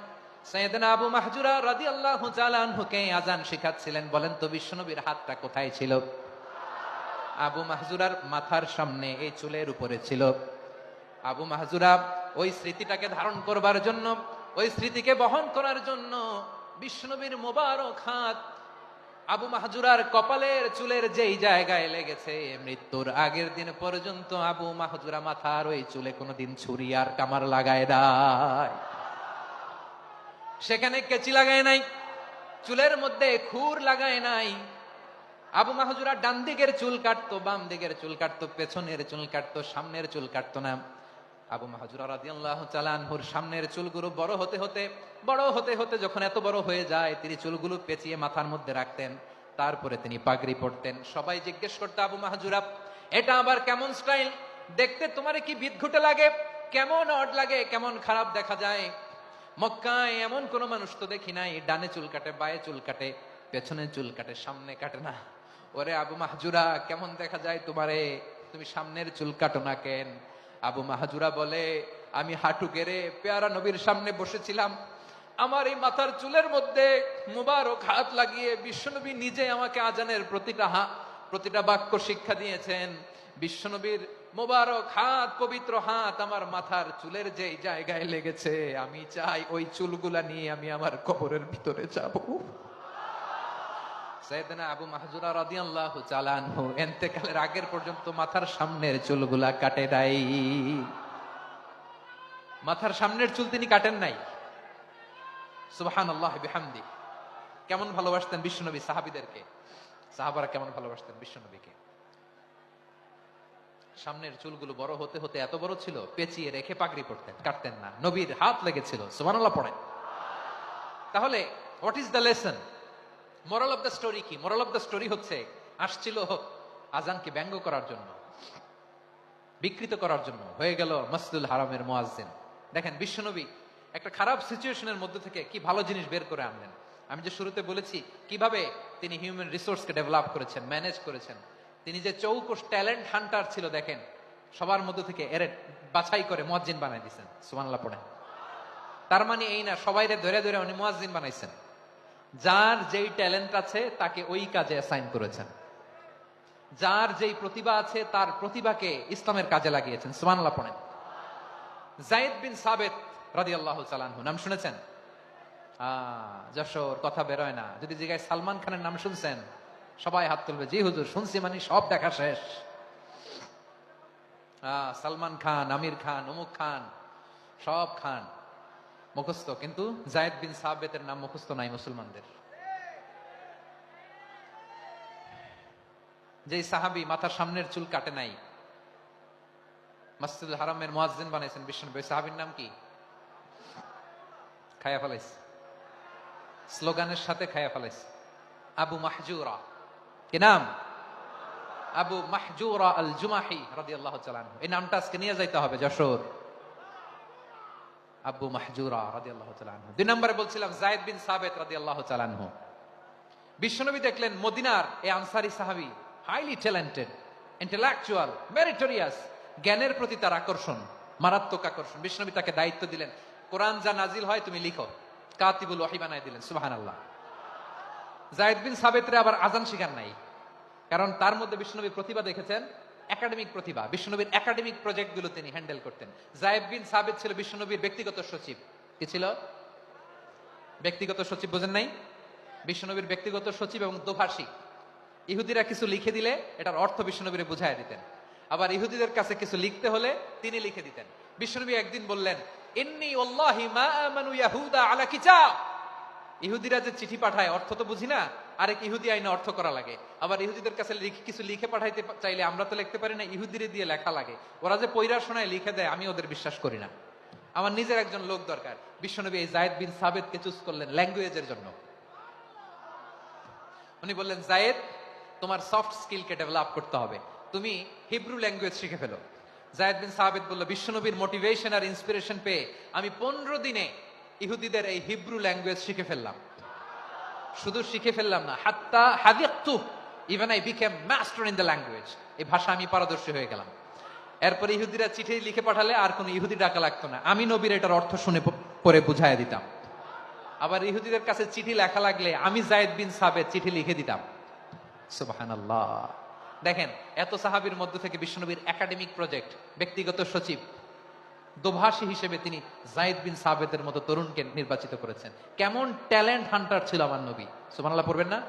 সাইয়েদনা আবু মাহজুরা রাদিয়াল্লাহু তাআলা আনহুকে আজান শিখাচ্ছিলেন, বলেন তো বিশ্বনবীর হাতটা কোথায় ছিল? আবু মাহজুরার মাথার সামনে, এই চুলের উপরে ছিল। আবু মাহজুরা ওই স্মৃতিটাকে ধারণ করবার জন্য, ওই স্মৃতিকে বহন করার জন্য বিশ্বনবীর মোবারক হাত আবু মাহজুরার কপালের চুলের যেই জায়গায় লেগেছে, মৃত্যুর আগের দিন পর্যন্ত আবু মাহজুরা মাথার ওই চুলে কোনোদিন ছুরি আর কামার লাগায় নাই, সেখানে কেচি লাগায় নাই, চুলের মধ্যে খুর লাগায় নাই। আবু মাহজুরা ডান দিকের চুল কাটতো, বাম দিকের চুল কাটতো, পেছনের চুল কাটতো, সামনের চুল কাটতো না। আবু মাহজুরা রাদিয়াল্লাহু তাআলা আনহুর সামনের চুলগুলো বড় হতে হতে যখন এত বড় হয়ে যায়, তিনি চুলগুলো পেঁচিয়ে মাথার মধ্যে রাখতেন, তারপরে তিনি পাগড়ি পরতেন। সবাই জিজ্ঞেস করতো, আবু মাহজুরা, এটা আবার কেমন স্টাইল? দেখতে তোমারে কি বিদঘুটে লাগে? কেমন অড লাগে, কেমন খারাপ দেখা যায়? মক্কায় এমন কোন মানুষ তো দেখি নাই, ডানে চুল কাটে, বায়ে চুল কাটে, পেছনে চুল কাটে, সামনে কাটে না। ওরে আবু মাহজুরা, কেমন দেখা যায় তোমারে? তুমি সামনের চুল কাটো না কেন? আবু মাহজুরা বলে, আমি হাঁটু গেড়ে পেয়ারা নবীর সামনে বসেছিলাম, আমার এই মাথার চুলের মধ্যে মুবারক হাত লাগিয়ে বিশ্বনবী নিজে আমাকে আজানের প্রতিটা বাক্য শিক্ষা দিয়েছেন। বিশ্বনবীর মোবারক হাত, পবিত্র হাত আমার মাথার চুলের যে জায়গায় লেগেছে, আমি চাই ওই চুলগুলা নিয়ে আমি আমার কবরের ভিতরে যাব। সাইয়েদনা আবু মাহজুরা রাদিয়াল্লাহু তাআলা আনহু ইন্তেকালের আগের পর্যন্ত মাথার সামনের চুলগুলা কাটে নাই। মাথার সামনের চুল তিনি কাটেন নাই। সুবহানাল্লাহ বিহামদি। কেমন ভালোবাসতেন বিশ্বনবী সাহাবীদেরকে, সাহাবারা কেমন ভালোবাসতেন বিশ্বনবীকে। সামনের চুলগুলো বড় হতে হতে এত বড় ছিল, পেঁচিয়ে রেখে পাগড়ি পরতেন, কাটতেন না। নবীর হাত লেগেছিল। সুবহানাল্লাহ পড়েন। তাহলে what is the lesson? Moral of the story কি? মোরাল অফ দ্য স্টোরি হচ্ছে, আসছিল আজানকে ব্যঙ্গ করার জন্য, বিকৃত করার জন্য, হয়ে গেল মসজিদুল হারামের মুয়াজ্জিন। দেখেন বিশ্বনবী একটা খারাপ সিচুয়েশনের মধ্যে থেকে কি ভালো জিনিস বের করে আনলেন। আমি যে শুরুতে বলেছি কিভাবে তিনি হিউম্যান রিসোর্সকে ডেভেলপ করেছেন, ম্যানেজ করেছেন। তিনি যে চৌকস ট্যালেন্ট হান্টার ছিল, দেখেন সবার মধ্যে থেকে এরে বাছাই করে মুয়াজ্জিন বানাই দিয়েছেন। সুবহানাল্লাহ পড়েন। তার মানে এই না সবাইরে ধরে ধরে উনি মুয়াজ্জিন বানাইছেন। যার যেই ট্যালেন্ট আছে তাকে ওই কাজে অ্যাসাইন করেছেন, যার যেই প্রতিভা আছে তার প্রতিভাকে ইসলামের কাজে লাগিয়েছেন। সুবহানাল্লাহ পড়েন। যায়েদ বিন সাবিত রাদিয়াল্লাহু তাআলা আনহু নাম শুনেছেন? যশোর কথা বেরোয় না। যদি জিজ্ঞাসা সালমান খানের নাম শুনছেন, সবাই হাত তুলবে, জি হুজুর শুনছি, মানে সব দেখা শেষ। সালমান খান, আমির খান, অমুক খান, সব খান মুখস্থ, কিন্তু যায়েদ বিন সাবিতের নাম মুখস্থ নাই মুসলমানদের। যে সাহাবী মাথার সামনের চুল কাটে নাই, মসজিদুল হারামের মুয়াজ্জিন বানাইছেন বিশ্বনবী, সাহাবীর নাম কি? খায়া ফেলাইছে। স্লোগানের সাথে খায়া ফেলাইছে। আবু মাহজুরা, কি নাম? আবু মাহজুরা আল জুমাহি রাদিয়াল্লাহু তাআলা আনহু। এই নামটা আজকে নিয়ে যাইতে হবে যশোর। আবু মাহজুরা রাদিয়াল্লাহু তাআলা আনহু। 2 নম্বরে বলছিলাম যায়েদ বিন সাবিত রাদিয়াল্লাহু তাআলা আনহু। বিশ্বনবী দেখলেন মদিনার এই আনসারী সাহাবী হাইলি ট্যালেন্টেড, ইন্টেলেকচুয়াল, মেরিটোরিয়াস, জ্ঞানের প্রতি তার আকর্ষণ, মারাত্মক আকর্ষণ। বিশ্বনবী তাকে দায়িত্ব দিলেন, কোরআন যা নাজিল হয় তুমি লিখো, কাতিবুল ওয়াহি বানায় দিলেন। সুবহানাল্লাহ। যায়েদ বিন সাবিতরে আবার আজান শিখান নাই, কারণ তার মধ্যে বিশ্বনবী প্রতিভা দেখেছেন, একাডেমিক প্রতিভা। বিশ্বনবীর একাডেমিক প্রজেক্ট গুলো তিনি হ্যান্ডেল করতেন। যায়েদ বিন সাবিত ছিল বিশ্বনবীর ব্যক্তিগত সচিব। কি ছিল? ব্যক্তিগত সচিব। বোঝেন নাই? বিশ্বনবীর ব্যক্তিগত সচিব এবং দোভাষী। ইহুদিরা কিছু লিখে দিলে এটার অর্থ বিশ্বনবীরে বুঝায় দিতেন, আবার ইহুদিদের কাছে কিছু লিখতে হলে তিনি লিখে দিতেন। বিশ্বনবী একদিন বললেন, ইন্নী ওয়াল্লাহি মা আমানু ইয়াহুদা আলা কিতাব। ইহুদিরা যে চিঠি পাঠায় অর্থ তো বুঝি না, আরেক ইহুদি আইনে অর্থ করা লাগে। আবার ইহুদিদের কাছে কিছু লিখে পাঠাইতে চাইলে আমরা তো লিখতে পারি না, ইহুদিরে দিয়ে লেখা লাগে। ওরা যে পয়রা শোনায় লিখে দেয়, আমি ওদের বিশ্বাস করি না। আমার নিজের একজন লোক দরকার। বিশ্বনবী এই যায়েদ বিন সাবিতকে চুজ করলেন ল্যাঙ্গুয়েজের জন্য। উনি বললেন, যায়েদ, তোমার সফট স্কিলকে ডেভেলপ করতে হবে, তুমি হিব্রু ল্যাঙ্গুয়েজ শিখে ফেলো। যায়েদ বিন সাবিত বলল, বিশ্বনবীর মোটিভেশন আর ইন্সপিরেশন পেয়ে আমি 15 দিনে ইহুদিদের এই হিব্রু ল্যাঙ্গুয়েজ শিখে ফেললাম। শুধু শিখে ফেললাম না, হাত্তা হাদিকতু, even I became master in the language. এই ভাষা আমি পারদর্শী হয়ে গেলাম। এরপরে ইহুদিরা চিঠি লিখে পাঠালে আর কোনো ইহুদি ডাকা লাগতো না, আমি নবীর এটার অর্থ শুনে পরে বুঝাইয়া দিতাম। আবার ইহুদিদের কাছে চিঠি লেখা লাগলে আমি যায়েদ বিন সাবিত চিঠি লিখে দিতাম। সুবহানাল্লাহ। দেখেন, এত সাহাবীর মধ্য থেকে বিশ্বনবীর একাডেমিক প্রজেক্ট, ব্যক্তিগত সচিব, দোভাষী হিসেবে তিনি যায়েদ বিন সাবিতের মতো তরুণকে নির্বাচিত করেছেন। কেমন ট্যালেন্ট হান্টার ছিল আমার নবী। সুবহানাল্লাহ পড়বেন না?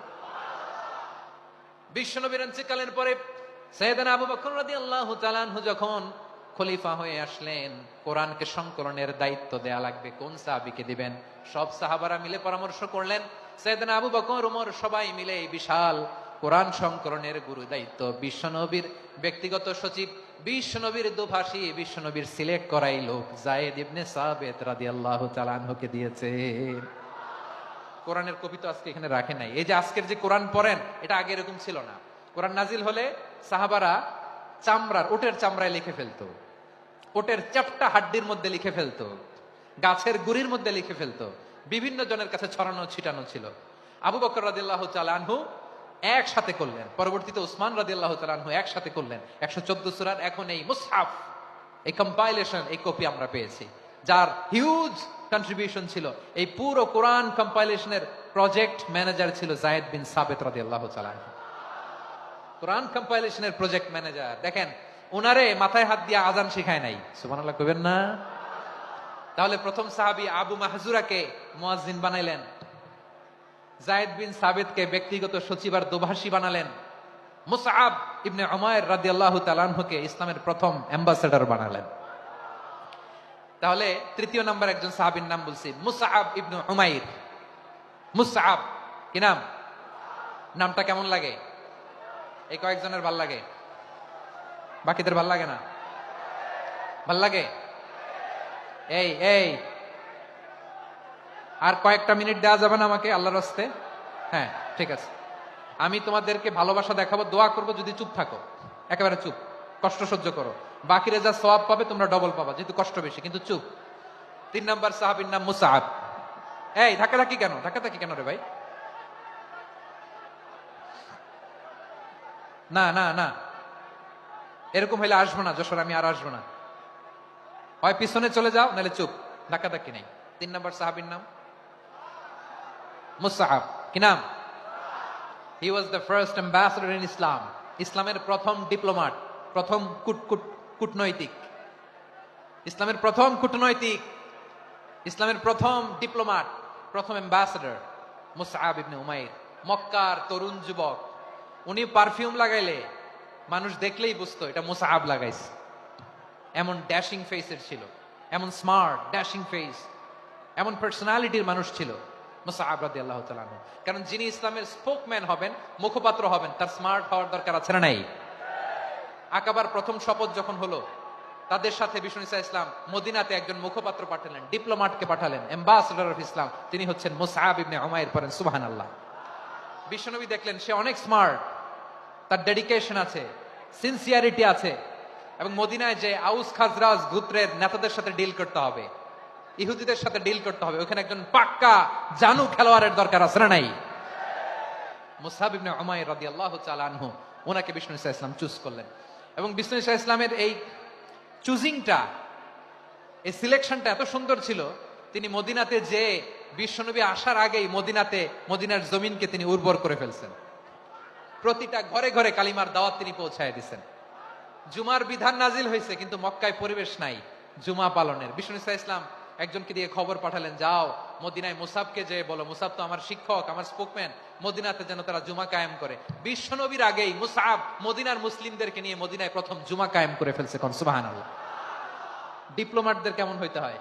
বিশ্বনবীর ইন্তেকালের পরে সাইয়েদনা আবু বকর রাদিয়াল্লাহু তাআলা আনহু যখন খলিফা হয়ে আসলেন, কোরআনকে সংকলনের দায়িত্ব দেয়া লাগবে, কোন সাহাবীকে দিবেন? সব সাহাবারা মিলে পরামর্শ করলেন। সাইয়েদনা আবু বকর, ওমর সবাই মিলে এই বিশাল কোরআন সংকলনের গুরু দায়িত্ব বিশ্বনবীর ব্যক্তিগত সচিব, বিশ্বনবীর দোভাষী, বিশ্বনবীর সিলেক্ট করাই লোক যায়েদ ইবনে সাবিত রাদিয়াল্লাহু তাআলা আনহুকে দিয়েছে। কোরআনের কপি তো আজকে এখানে রাখে নাই। এই যে আজকের যে কোরআন পড়েন, এটা আগে এরকম ছিল না। কোরআন নাজিল হলে সাহাবারা ওটের চামড়ায় লিখে ফেলতো, ওটের চ্যাপ্টা হাড্ডির মধ্যে লিখে ফেলতো, গাছের গুড়ির মধ্যে লিখে ফেলতো। বিভিন্ন জনের কাছে ছড়ানো ছিটানো ছিল। আবু বকর রাদিয়াল্লাহু তাআলা আনহু একসাথে করলেন, পরবর্তীতে উসমান রাদিয়াল্লাহু তাআলা আনহু একসাথে করলেন 114 সূরার। এখন এই মুসহাফ, এই কম্পাইলেশন, এই কপি আমরা পেয়েছি, যার হিউজ কন্ট্রিবিউশন ছিল। এই পুরো কোরআন কম্পাইলেশনের প্রজেক্ট ম্যানেজার ছিল যায়েদ বিন সাবিত রাদিয়াল্লাহু তাআলা আনহু। কোরআন কম্পাইলেশনের প্রজেক্ট ম্যানেজার। দেখেন, উনারে মাথায় হাত দিয়ে আজান শিখায় নাই। সুবহানাল্লাহ কইবেন না? তাহলে প্রথম সাহাবী আবু মাহজুরাকে মুয়াজ্জিন বানাইলেন, যায়েদ বিন সাবিতকে ব্যক্তিগত সচিব আর দোভাষী বানালেন, মুসআব ইবনে উমাইর রাদিয়াল্লাহু তাআলা আনহুকে ইসলামের প্রথম অ্যাম্বাসেডর বানালেন। তাহলে তৃতীয় নাম্বার একজন সাহাবীর নাম বলছি, মুসআব ইবনে উমাইর। মুসআব, কি নাম? নামটা কেমন লাগে? এই কয়েকজনের ভাল লাগে, বাকিদের ভাল লাগে না? ভাল লাগে? এই এই আর কয়েকটা মিনিট দেওয়া যাবে না আমাকে আল্লাহর রাস্তে? হ্যাঁ, ঠিক আছে। আমি তোমাদেরকে ভালোবাসা দেখাবো, দোয়া করবো, যদি চুপ থাকো, একেবারে চুপ, কষ্ট সহ্য করো। বাকিরা যা সওয়াব পাবে তোমরা ডবল পাবা, যেহেতু কষ্ট বেশি, কিন্তু চুপ। 3 নাম্বার সাহাবীর নাম মুসআব। এই ধাক্কাধাক্কি কেন? ধাক্কাধাক্কি কেন রে ভাই? না না না, এরকম হইলে আসবো না যশোর, আমি আর আসবো না। হয় পিছনে চলে যাও, নাহলে চুপ, ধাক্কাধাক্কি নেই। 3 নাম্বার সাহাবীর নাম মুসআব। কি নাম? He was the first ambassador in Islam. ইসলামের প্রথম ডিপ্লোমাট, প্রথম কূটনৈতিক, ইসলামের প্রথম কূটনৈতিক, ইসলামের প্রথম ডিপ্লোমাট, প্রথম অ্যাম্বাসেডর মুসআব ইবনে উমাইর। মক্কার তরুণ যুবক, উনি পারফিউম লাগাইলে মানুষ দেখলেই বুঝতো এটা মুসআব লাগাইছে। এমন ড্যাশিং ফেসের ছিল, এমন স্মার্ট ড্যাশিং ফেস, এমন পার্সোনালিটির মানুষ ছিল মুসআব রাদিয়াল্লাহু তাআলা আনহু। কারণ যিনি ইসলামের স্পোকম্যান হবেন, মুখপাত্র হবেন, তার স্মার্ট হওয়ার দরকার আছে না নাই? আকাবার প্রথম শপথ যখন হলো, তাদের সাথে বিষ্ণু ইসা ইসলাম মদিনাতে একজন মুখপাত্র পাঠালেন, ডিপ্লোম্যাটকে পাঠালেন, অ্যাম্বাসেডর অফ ইসলাম। তিনি হচ্ছেন মুসআব ইবনে উমাইর। পড়েন সুবহানাল্লাহ। বিশ্বনবী দেখলেন সে অনেক স্মার্ট, তার ডেডিকেশন আছে, সিনসিয়ারিটি আছে, এবং মদিনায় যে আউস খাজরাজ গোত্রের নেতাদের সাথে ডিল করতে হবে, ইহুদিদের সাথে ডিল করতে হবে, ওখানে একজন পাক্কা জানু খেলোয়াড়ের দরকার আছে না নাই? মুসআব ইবনে উমাইর রাদিয়াল্লাহু তাআলা আনহু, ওনাকে বিষ্ণু ইসা ইসলাম চুজ করলেন। এবং বিষ্ণু ইসা ইসলামের এই চুজিংটা, এই সিলেকশনটা এত সুন্দর ছিল, তিনি মদিনাতে যে বিশ্বনবী আসার আগেই মদিনার জমিনকে তিনি উর্বর করে ফেলছেন। প্রতিটা ঘরে ঘরে কালিমার দাওয়াত তিনি পৌঁছায় দিচ্ছেন। জুমার বিধান নাজিল হয়েছে, কিন্তু মক্কায় পরিবেশ নাই জুমা পালনের। বিষ্ণু ইসা ইসলাম একজনকে দিয়ে খবর পাঠালেন, যাও মদিনায় মুসাবকে যে বলো, মুসাব তো আমার শিক্ষক, আমার স্পোকম্যান, মদিনাতে যেন তারা জুমা কায়েম করে। বিশ্বনবীর আগেই মুসাব মদিনার মুসলিমদেরকে নিয়ে মদিনায় প্রথম জুমা কায়েম করে ফেলছে। কোন সুবহানাল্লাহ। ডিপ্লোম্যাটদের কেমন হইতে হয়,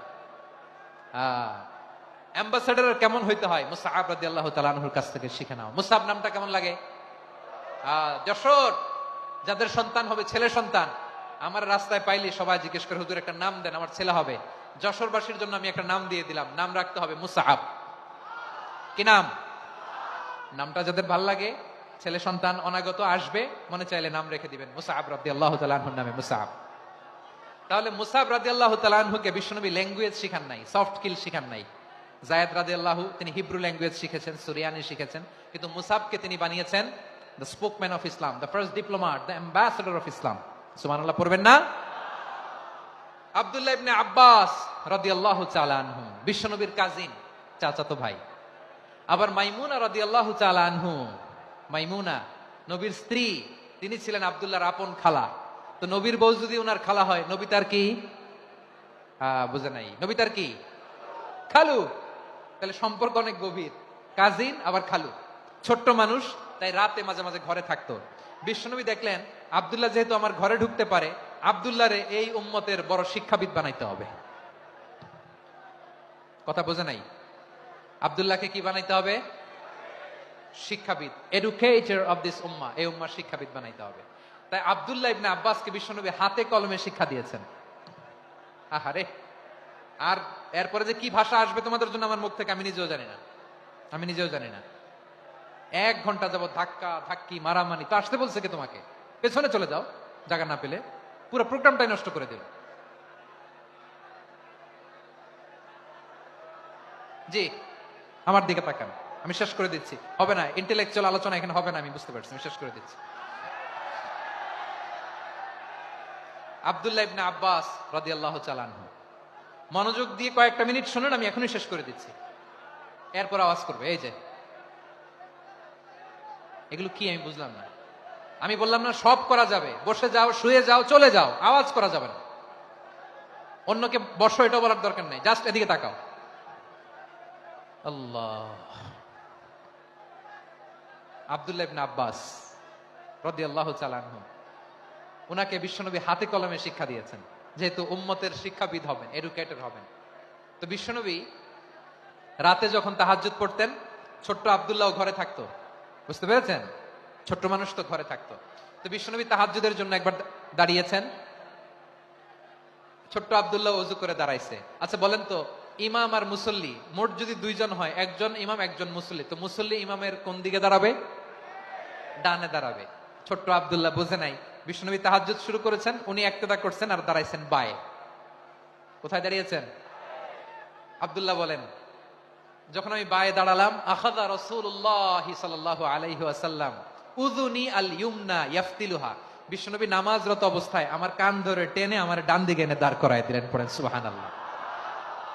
অ্যাম্বাসেডার কেমন হইতে হয়, মুসআব রাদিয়াল্লাহু তাআলা আনহুর কাছ থেকে শিখে নাও। মুসআব নামটা কেমন লাগে? যশোর যাদের সন্তান হবে, ছেলে সন্তান, আমার রাস্তায় পাইলে সবাই জিজ্ঞেস করে, হুজুর একটা নাম দেন, আমার ছেলে হবে। যশোরবাসীর জন্য আমি একটা নাম দিয়ে দিলাম, নাম রাখতে হবে মুসআব। কি নাম? নামটা যাদের ভাল লাগে, ছেলে সন্তান অনাগত আসবে, মনে চাইলে নাম রেখে দিবেন মুসআব রাদিয়াল্লাহু তাআলা আনহুর নামে মুসআব। তাহলে মুসআব রাদিয়াল্লাহু তাআলা আনহুকে বিশ্বনবী ল্যাঙ্গুয়েজ শিখান নাই, সফট স্কিল শিখান নাই। যায়েদ রাদিয়াল্লাহু তিনি হিব্রু ল্যাঙ্গুয়েজ শিখেছেন, সুরিয়ানি শিখেছেন, কিন্তু মুসআবকে তিনি বানিয়েছেন the spokesman of Islam, the first diplomat, the ambassador of Islam. সুবহানাল্লাহ পড়বেন না? আব্দুল্লাহ ইবনে আব্বাস রাদিয়াল্লাহু তাআলা আনহু বিশ্বনবীর কাজিন, চাচাতো ভাই। আবার মাইমুনা রাদিয়াল্লাহু তাআলা আনহু, মাইমুনা নবীর স্ত্রী, তিনি ছিলেন আব্দুল্লাহর আপন খালা। তো নবীর বউ যদি ওনার খালা হয়, নবী তার কি? বুঝে নাই, নবী তার কি? খালু। তাহলে সম্পর্ক অনেক গভীর, কাজিন আবার খালু। ছোট্ট মানুষ, তাই রাতে মাঝে মাঝে ঘরে থাকতো। বিশ্বনবী দেখলেন আব্দুল্লাহ যেহেতু আমার ঘরে ঢুকতে পারে, আব্দুল্লাহরে এই উম্মতের বড় শিক্ষাবিদ বানাইতে হবে। কথা বোঝে নাই? আব্দুল্লাহকে কি বানাইতে হবে? শিক্ষাবিদ, এডুকেটর অফ দিস উম্মাহ, এই উম্মার শিক্ষাবিদ বানাইতে হবে। তাই আব্দুল্লাহ ইবনে আব্বাসকে বিশ্বনবী হাতে কলমে শিক্ষা দিয়েছেন। আহারে, আর এরপরে যে কি ভাষা আসবে তোমাদের জন্য আমার মুখ থেকে আমি নিজেও জানি না। 1 ঘন্টা যাবত ধাক্কা ধাক্কি মারামারি। তো আসতে বলছে কে তোমাকে? পেছনে চলে যাও, জায়গা না পেলে। পুরো প্রোগ্রামটাই নষ্ট করে দিল। জি, আমার দিকে তাকান, আমি শেষ করে দিচ্ছি। হবে না, ইন্টেলেকচুয়াল আলোচনা এখানে হবে না, আমি বুঝতে পারছি, আমি শেষ করে দিচ্ছি। আব্দুল্লাহ ইবনে আব্বাস রাদিয়াল্লাহু তাআলা আনহু, মনোযোগ দিয়ে কয়েকটা মিনিট শুনুন, আমি এখনই শেষ করে দিচ্ছি। এরপর আওয়াজ করবে, এই যে এগুলো কি আমি বুঝলাম না। আমি বললাম না সব করা যাবে, বসে যাও, শুয়ে যাও, চলে যাও, আওয়াজ করা যাবে না। অন্যকে বসো এটা বলার দরকার নেই, জাস্ট এদিকে তাকাও। আল্লাহ। আব্দুল্লাহ ইবনে আব্বাস রাদিয়াল্লাহু তাআলা আনহু, উনাকে বিশ্বনবী হাতে কলমে শিক্ষা দিয়েছেন, যেহেতু উম্মতের শিক্ষাবিদ হবেন, এডুকেটর হবেন। তো বিশ্বনবী রাতে যখন তাহাজ্জুদ পড়তেন, ছোট্ট আব্দুল্লাহ ঘরে থাকতো। বুঝতে পেরেছেন? ছোট্ট মানুষ তো ঘরে থাকতো। তো বিশ্বনবী তাহাজ্জুদের জন্য একবার দাঁড়িয়েছেন, ছোট্ট আব্দুল্লাহ ওযু করে দাঁড়াইছে। আচ্ছা বলেন তো, ইমাম আর মুসল্লি মোট যদি 2 জন হয়, একজন ইমাম একজন মুসল্লি, তো মুসল্লি ইমামের কোন দিকে দাঁড়াবে? ডানে দাঁড়াবে। ছোট্ট আব্দুল্লাহ বুঝে নাই, বিশ্বনবী তাহাজ্জুদ শুরু করেছেন, উনি ইক্তেদা করছেন আর দাঁড়াইছেন বায়ে। কোথায় দাঁড়িয়েছেন? আব্দুল্লাহ বলেন, যখন আমি বায়ে দাঁড়ালাম, আখাযা রাসূলুল্লাহ সাল্লাল্লাহু আলাইহি ওয়াসাল্লাম উযুনি আল ইউমনা ইয়াফতিলুহা, বিশ্বনবী নামাজরত অবস্থায় আমার কান ধরে টেনে আমার ডান দিকে এনে দাঁড় করায় দিলেন। পড়েন সুবহানাল্লাহ।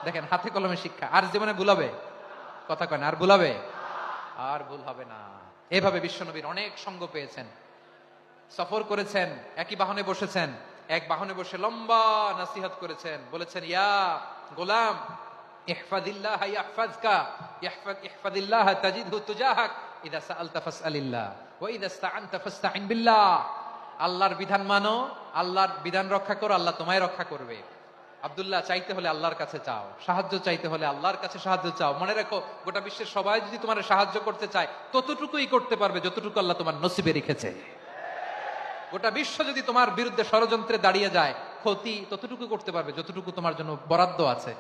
দেখেন, হাতে কলমে শিক্ষা। আর জীবনে ভুলাবে? কথা কয় না, আর ভুলাবে? আর ভুল হবে না। এভাবে বিশ্বনবীর অনেক সঙ্গ পেয়েছেন, সফর করেছেন, একই বাহনে বসেছেন, এক বাহনে বসে লম্বা নসিহত করেছেন, বলেছেন, ইয়া গোলাম ইহফাজিল্লাহ ইয়াহফাজকা, ইহফাজিল্লাহ তাজিদহু তুজাহাক, ইযা সাআলতা ফাসআলিল্লাহ ওয়া ইযা ইসতাআনতা ফাসতাইন বিল্লাহ। আল্লাহর বিধান মানো, আল্লাহর বিধান রক্ষা করো, আল্লাহ তোমায় রক্ষা করবে। আব্দুল্লাহ, চাইতে হলে আল্লাহর কাছে চাও, সাহায্য চাইতে হলে আল্লাহর কাছে সাহায্য চাও। মনে রাখো, গোটা বিশ্বের সবাই যদি তোমার সাহায্য করতে চায়, ততটুকুই করতে পারবে যতটুকু আল্লাহ তোমার নসিবে রেখেছে। গোটা বিশ্ব যদি তোমার বিরুদ্ধে ষড়যন্ত্রে দাঁড়িয়ে যায়, ক্ষতি ততটুকু করতে পারবে যতটুকু তোমার জন্য বরাদ্দ আছে,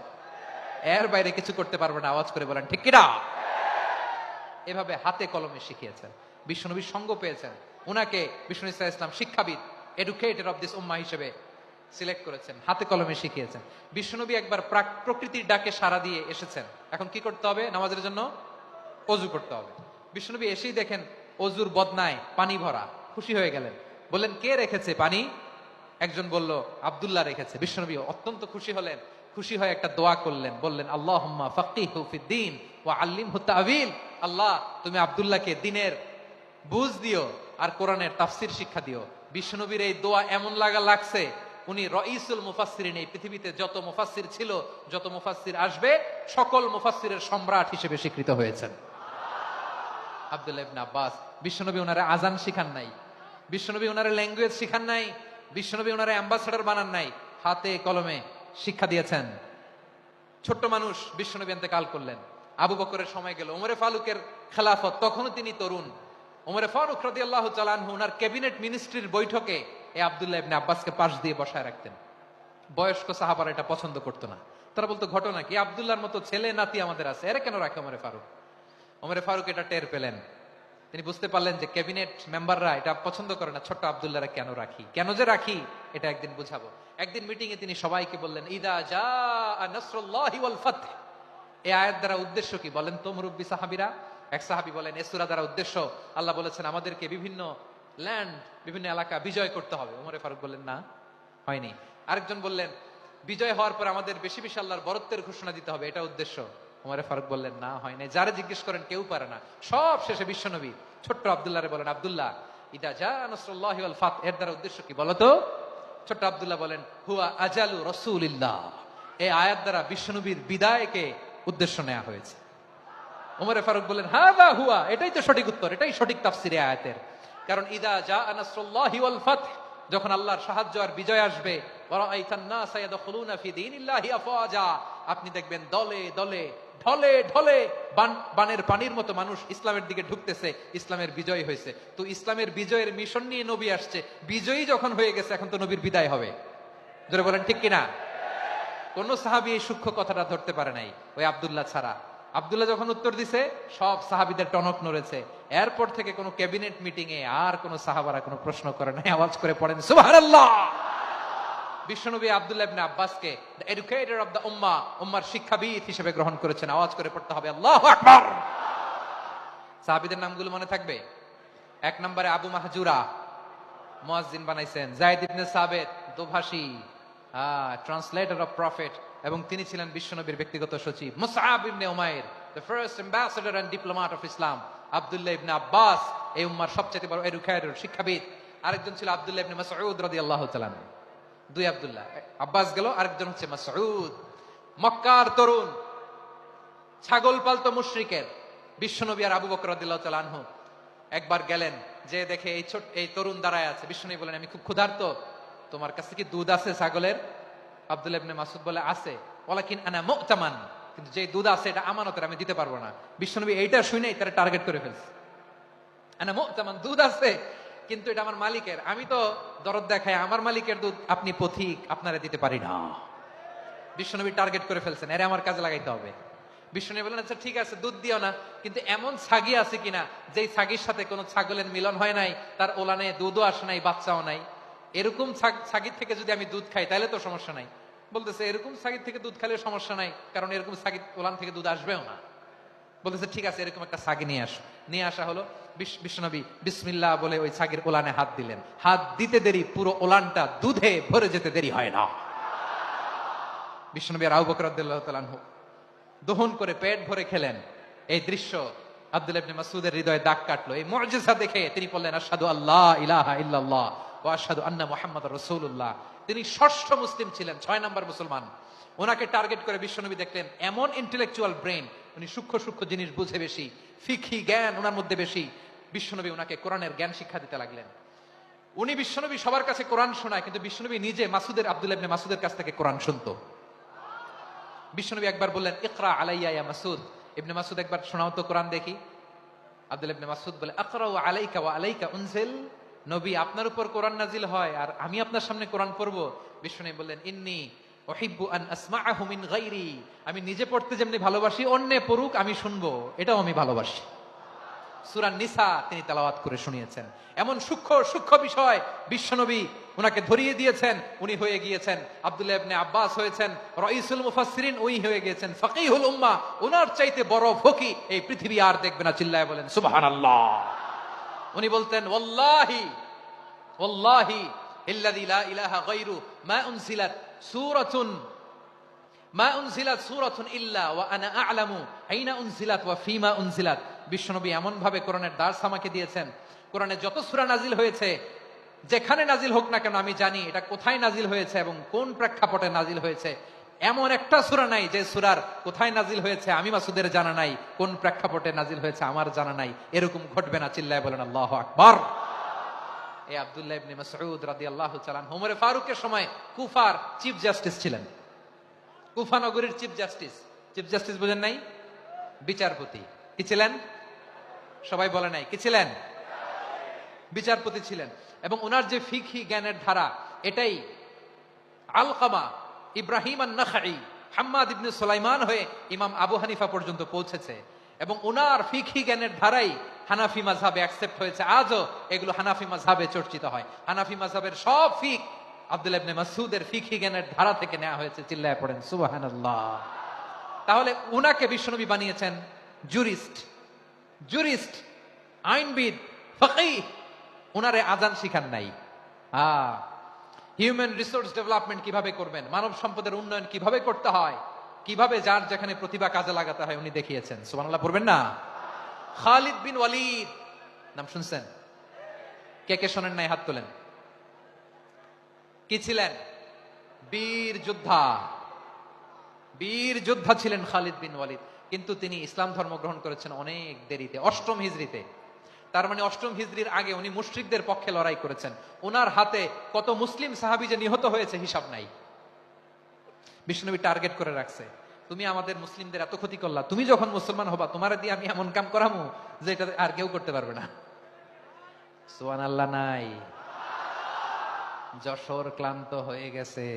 এর বাইরে কিছু করতে পারবে না। আওয়াজ করে বলেন ঠিক কিনা? এভাবে হাতে কলমে শিখিয়েছেন, বিশ্বনবীর সঙ্গ পেয়েছেন। উনাকে বিষ্ণু ইসলাম শিক্ষাবিদ, এডুকেটেড অফ দিস উম্মাহ হিসেবে সিলেক্ট করেছেন, হাতে কলমে শিখিয়েছেন। বিশ্বনবী একবার প্রকৃতির ডাকে সাড়া দিয়ে এসেছেন। এখন কি করতে হবে? নামাজের জন্য অজু করতে হবে। বিশ্বনবী এসেই দেখেন অজুর বদনায় পানি ভরা, খুশি হয়ে গেলেন। বললেন কে রেখেছে পানি? একজন বলল আব্দুল্লাহ রেখেছে। বিশ্বনবী অত্যন্ত খুশি হলেন, খুশি হয়ে একটা দোয়া করলেন, বললেন আল্লাহুম্মা ফাক্কিহু ফিদ্দীন ওয়া আল্লিমহু তা'ওয়িল। আল্লাহ তুমি আব্দুল্লাহকে দ্বীনের বুঝ দিও আর কোরআনের তাফসীর শিক্ষা দিও। বিশ্বনবীর এই দোয়া এমন লাগছে উনি রাইসুল মুফাসসিরিন, এই পৃথিবীতে যত মুফাসসির ছিল, যত মুফাসসির আসবে, সকল মুফাসসিরের সম্রাট হিসেবে স্বীকৃত হয়েছেন আব্দুল্লাহ ইবনে আব্বাস। বিশ্বনবী ওনারে আজান শিখান নাই, বিশ্বনবী ওনারে ল্যাঙ্গুয়েজ শিখান নাই, বিশ্বনবী ওনারে অ্যাম্বাসেডর বানান নাই, হাতে কলমে শিক্ষা দিয়েছেন। ছোট্ট মানুষ, বিশ্বনবী ইন্তেকাল করলেন, আবু বকরের সময় গেল, ওমরে ফারুকের খেলাফত, তখনও তিনি তরুণ। ওমরে ফারুক রাদিয়াল্লাহু তাআলা আনহু ওনার ক্যাবিনেট মিনিস্ট্রির বৈঠকে এই আব্দুল্লাহ ইবনে আব্বাসকে পাশ দিয়ে বসায় রাখতেন। বয়স্ক সাহাবারা এটা পছন্দ করতো না, তারা বলতো ঘটনা কি, আব্দুল্লাহর মতো ছেলে নাতি আমাদের আছে, এরা কেন রাখে ওমরে ফারুক? ওমরে ফারুক এটা টের পেলেন, তিনি বুঝতে পারলেন যে ক্যাবিনেট মেম্বাররা এটা পছন্দ করে না, ছোট্ট আব্দুল্লাহরা কেন রাখি, কেন যে রাখি এটা একদিন বুঝাবো। একদিন মিটিং এ তিনি সবাইকে বললেন ইদা জাআ নাসরুল্লাহি ওয়াল ফাতহ। এই আয়াত দ্বারা উদ্দেশ্য কি বলেন তো মুরব্বী সাহাবীরা? এক সাহাবী বলেন এই সূরা দ্বারা উদ্দেশ্য, আল্লাহ বলেছেন আমাদেরকে বিভিন্ন ল্যান্ড, বিভিন্ন এলাকা বিজয় করতে হবে। ওমরে ফারুক বললেন না, হয়নি। আরেকজন বললেন বিজয় হওয়ার পর আমাদের বেশি বেশি আল্লাহর বরত্বের ঘোষণা দিতে হবে, এটা উদ্দেশ্য। ওমরে ফারুক বললেন না, হয় নাই। যারা জিজ্ঞেস করেন কেউ পারে না। সব শেষে বিশ্বনবী ছোট্ট আব্দুল্লাহরে বলেন আব্দুল্লাহ ইদা জাআ নাসরুল্লাহি ওয়াল ফাতহ, এর দ্বারা উদ্দেশ্য কি বলো তো? ছোট্ট আব্দুল্লাহ বলেন হুয়া আজালু রাসূলিল্লাহ। এই আয়াত দ্বারা বিশ্বনবীর বিদায়কে উদ্দেশ্য নেওয়া হয়েছে। ওমরে ফারুক বললেন হাযা হুয়া, এটাই তো সঠিক উত্তর, এটাই সঠিক তাফসীরে আয়াতের। কারণ ইদা জাআ নাসরুল্লাহি ওয়াল ফাতহ, যখন আল্লাহর সাহায্য আর বিজয় আসবে, ওয়া রাআইতান নাসা ইয়াদখুলুনা ফি দীনিল্লাহি আফওয়াজা, আপনি দেখবেন দলে দলে ঢলে ঢলে বানের পানির মতো মানুষ ইসলামের দিকে ঢুকতেছে, ইসলামের বিজয় হয়েছে। তো ইসলামের বিজয়ের মিশন নিয়ে নবী আসছে, বিজয়ী যখন হয়ে গেছে এখন তো নবীর বিদায় হবে। জোরে বলেন ঠিক কিনা? কোন সাহাবী এই সূক্ষ্ম কথাটা ধরতে পারে নাই, ওই আব্দুল্লাহ ছাড়া। আব্দুল্লাহ যখন উত্তর দিছে সব সাহাবীদের টনক নড়েছে। এরপর থেকে কোন ক্যাবিনেট মিটিং এ আর কোন সাহাবারা কোনো প্রশ্ন করে নাই, আওয়াজ করে পড়েন সুবহানাল্লাহ। বিশ্বনবী আব্দুল্লাহ ইবনে আব্বাসকে দ্য এডুকেটর অফ দ্য উম্মাহ, উম্মার শিক্ষাবিদ হিসেবে গ্রহণ করেছেন। আওয়াজ করে পড়তে হবে আল্লাহু আকবার। সাহাবীদের নামগুলো মনে থাকবে? এক নম্বরে আবু মাহজুরা, মুয়াজ্জিন বানাইছেন। যায়েদ ইবনে সাবিত, দোভাষী, ট্রান্সলেটর অফ প্রফেট, এবং তিনি ছিলেন বিশ্বনবীর ব্যক্তিগত সচিব। মুসআব ইবনে উমাইর, the first ambassador and diplomat of Islam. আব্দুল্লাহ ইবনে আব্বাস, এই উম্মার সবচেয়ে বড় এডুকেটর, শিক্ষাবিদ। আরেকজন ছিল আব্দুল্লাহ ইবনে মাসউদ রাদিয়াল্লাহু তাআলা। দুই আব্দুল্লাহ, আব্বাস গেল, আরেকজন হচ্ছে মাসউদ। মক্কার তরুণ, ছাগল পালতো মুশরিকের। বিশ্বনবী আর আবু বকর রাদিয়াল্লাহু তাআলা আনহু একবার গেলেন, যে দেখে এই তরুণ দাঁড়ায় আছে। বিশ্বনবী বলেন আমি খুব ক্ষুধার্ত, তোমার কাছে কি দুধ আছে ছাগলের? আব্দুল্লাহ ইবনে মাসউদ বলে আছে। ওয়ালাকিন আনা মু'তামান, কিন্তু যে দুধ আছে এটা আমানতের, আমি দিতে পারবো না। বিশ্বনবী এইটা শুনেই তারা টার্গেট করে ফেলছে। আনা মু'তামান, দুধ আছে কিন্তু এটা আমার মালিকের, আমি তো দরদ দেখাই, আমার মালিকের দুধ আপনি পথিক, আপনারা দিতে পারি না। বিশ্বনবী টার্গেট করে ফেলছেন, এরে আমার কাজে লাগাইতে হবে। বিশ্বনবী বলেন আচ্ছা ঠিক আছে দুধ দিও না, কিন্তু এমন ছাগি আছে কিনা যেই ছাগির সাথে কোনো ছাগলের মিলন হয় নাই, তার ওলানে দুধও আসে নাই, বাচ্চাও নাই, এরকম ছাগির থেকে যদি আমি দুধ খাই তাহলে তো সমস্যা নাই। বলতেছে এরকম ছাগির থেকে দুধ খাইলে সমস্যা নাই, কারণ এরকম ছাগির ওলান থেকে দুধ আসবেও না। বলতেছে ঠিক আছে এরকম একটা ছাগি নিয়ে আসো। নিয়ে আসা হলো। বিশ্বনবী বিসমিল্লাহ বলে ওই ছাগির ওলানে হাত দিলেন। হাত দিতে দেরি, পুরো ওলানটা দুধে ভরে যেতে দেরি হয় না। বিশ্বনবী আর আবু বকর রাদিয়াল্লাহু তাআলা আনহু দহন করে পেট ভরে খেলেন। এই দৃশ্য আব্দুল্লাহ ইবনে মাসউদের হৃদয়ে দাগ কাটলো। এই মুজিজা দেখে তিনি বললেন আশহাদু আল্লা ইলাহা ইল্লাল্লাহ ওয়া আশহাদু আন্না মুহাম্মাদুর রাসূলুল্লাহ। তিনি ষষ্ঠ মুসলিম ছিলেন, 6 নম্বর মুসলমান। ওনাকে টার্গেট করে বিশ্বনবী দেখলেন এমন ইন্টেলেকচুয়াল ব্রেন, উনি সূক্ষ্ম সূক্ষ্ম জিনিস বুঝে বেশি, ফিকহি জ্ঞান ওনার মধ্যে বেশি। বিশ্বনবী ওনাকে কোরআনের জ্ঞান শিক্ষা দিতে লাগলেন। উনি বিশ্বনবী সবার কাছে কোরআন শোনায়, কিন্তু বিশ্বনবী নিজে আব্দুল্লাহ ইবনে মাসউদের কাছ থেকে কোরআন শুনতো। বিশ্বনবী একবার বললেন ইকরা আলাইয়া ইয়া মাসউদ, ইবনে মাসউদ একবার শোনাও তো কোরআন দেখি। আব্দুল্লাহ ইবনে মাসউদ বলে আকরাউ আলাইকা ওয়া আলাইকা উনজিল, নবী আপনার উপর কোরআন নাজিল হয় আর আমি আপনার সামনে কোরআন পড়বো? বিশ্বনবী বললেন, ইন্নী উহিব্বু আন আসমাআহু মিন গায়রি, আমি নিজে পড়তে যেমনি ভালোবাসি অন্যে পড়ুক আমি শুনবো, এটাও আমি ভালোবাসি। সূরা নিসা তিনি তেলাওয়াত করে শুনিয়েছেন। এমন সূক্ষ্ম সূক্ষ্ম বিষয় বিশ্বনবী উনাকে ধরিয়ে দিয়েছেন। উনি হয়ে গিয়েছেন আব্দুল্লাহ ইবনে আব্বাস, হয়েছেন রাইসুল মুফাসসিরিন, ওই হয়ে গিয়েছেন ফাকিহুল উম্মাহ। ওনার চাইতে বড় ফকি এই পৃথিবী আর দেখবে না। চিল্লায় বলেন সুবহানাল্লাহ। উনি বলতেন, ওয়াল্লাহি ওয়াল্লাহি ইল্লাযী লা ইলাহা গায়রু মা উনজিলাত সূরাতুন ইল্লা ওয়া আনা আ'লামু আইনা উনজিলাত ওয়া ফীমা উনজিলাত। বিশ্বনবী এমন ভাবে কোরআনের দার্স আমাকে দিয়েছেন, কোরআনে যত সূরা নাজিল হয়েছে, যেখানে নাজিল হোক না কেন আমি জানি এটা কোথায় নাজিল হয়েছে এবং কোন প্রেক্ষাপটে নাজিল হয়েছে। এমন একটা সূরা নাই যে সূরার কোথায় নাজিল হয়েছে আমি মাসুদের জানা নাই, কোন প্রেক্ষাপটে নাজিল হয়েছে আমার জানা নাই। এরকম ঘটবে না। চিল্লায় বলেন আল্লাহু আকবার। এই আব্দুল্লাহ ইবনে মাসউদ রাদিয়াল্লাহু তাআলা আনহু ওমর ফারুকের সময় কুফার চিফ জাস্টিস ছিলেন। কুফা নগরীর চিফ জাস্টিস। চিফ জাস্টিস বুঝেন নাই? বিচারপতি। কি ছিলেন? সবাই বলে নাই কি ছিলেন? বিচারপতি ছিলেন। এবং ওনার যে ফিকহি জ্ঞানের ধারা, এটাই আলকামা, ইব্রাহিম আন-নাখাই, হাম্মাদ ইবনে সুলাইমান হয়ে ইমাম আবু হানিফা পর্যন্ত পৌঁছেছে। এবং ওনার ফিকহি জ্ঞানের ধারাই হানাফি মাযহাবে অ্যাকসেপ্ট হয়েছে। আজও এগুলো হানাফি মাযহাবে চর্চিত হয়। হানাফি মাযহাবের সব ফিক আব্দুল্লাহ ইবনে মাসউদের ফিকহি জ্ঞানের ধারা থেকে নেওয়া হয়েছে। চিল্লায় পড়েন সুবহানাল্লাহ। তাহলে উনাকে বিশ্বনবী বানিয়েছেন জুরিস্ট, আইনবিদ, ফাকিহ। উনারে আযান শিখান নাই। হিউম্যান রিসোর্স ডেভেলপমেন্ট কিভাবে করবেন, মানব সম্পদের উন্নয়ন কিভাবে করতে হয়, কিভাবে যার যেখানে প্রতিভা কাজে লাগাতে হয় উনি দেখিয়েছেন। সুবহানাল্লাহ পড়বেন না? খালিদ বিন ওয়ালিদ নাম শুনছেন? কে কে শোনেন নাই হাত তোলেন। কি ছিলেন? বীর যোদ্ধা ছিলেন খালিদ বিন ওয়ালিদ। কিন্তু তিনি ইসলাম ধর্ম গ্রহণ করেছেন অনেক দেরিতে, 8ম হিজরিতে। তার মানে 8ম হিজরির আগে উনি মুশরিকদের পক্ষে লড়াই করেছেন। ওনার হাতে কত মুসলিম সাহাবী যে নিহত হয়েছে হিসাব নাই। বিশ্বনবী টার্গেট করে রাখছে, তুমি আমাদের মুসলিমদের এত ক্ষতি করলা, তুমি যখন মুসলমান হবা তোমার দিয়ে আমি এমন কাম করামু যে এটা আর কেউ করতে পারবে না। সুবহানাল্লাহ নাই? যশোর ক্লান্ত হয়ে গেছে।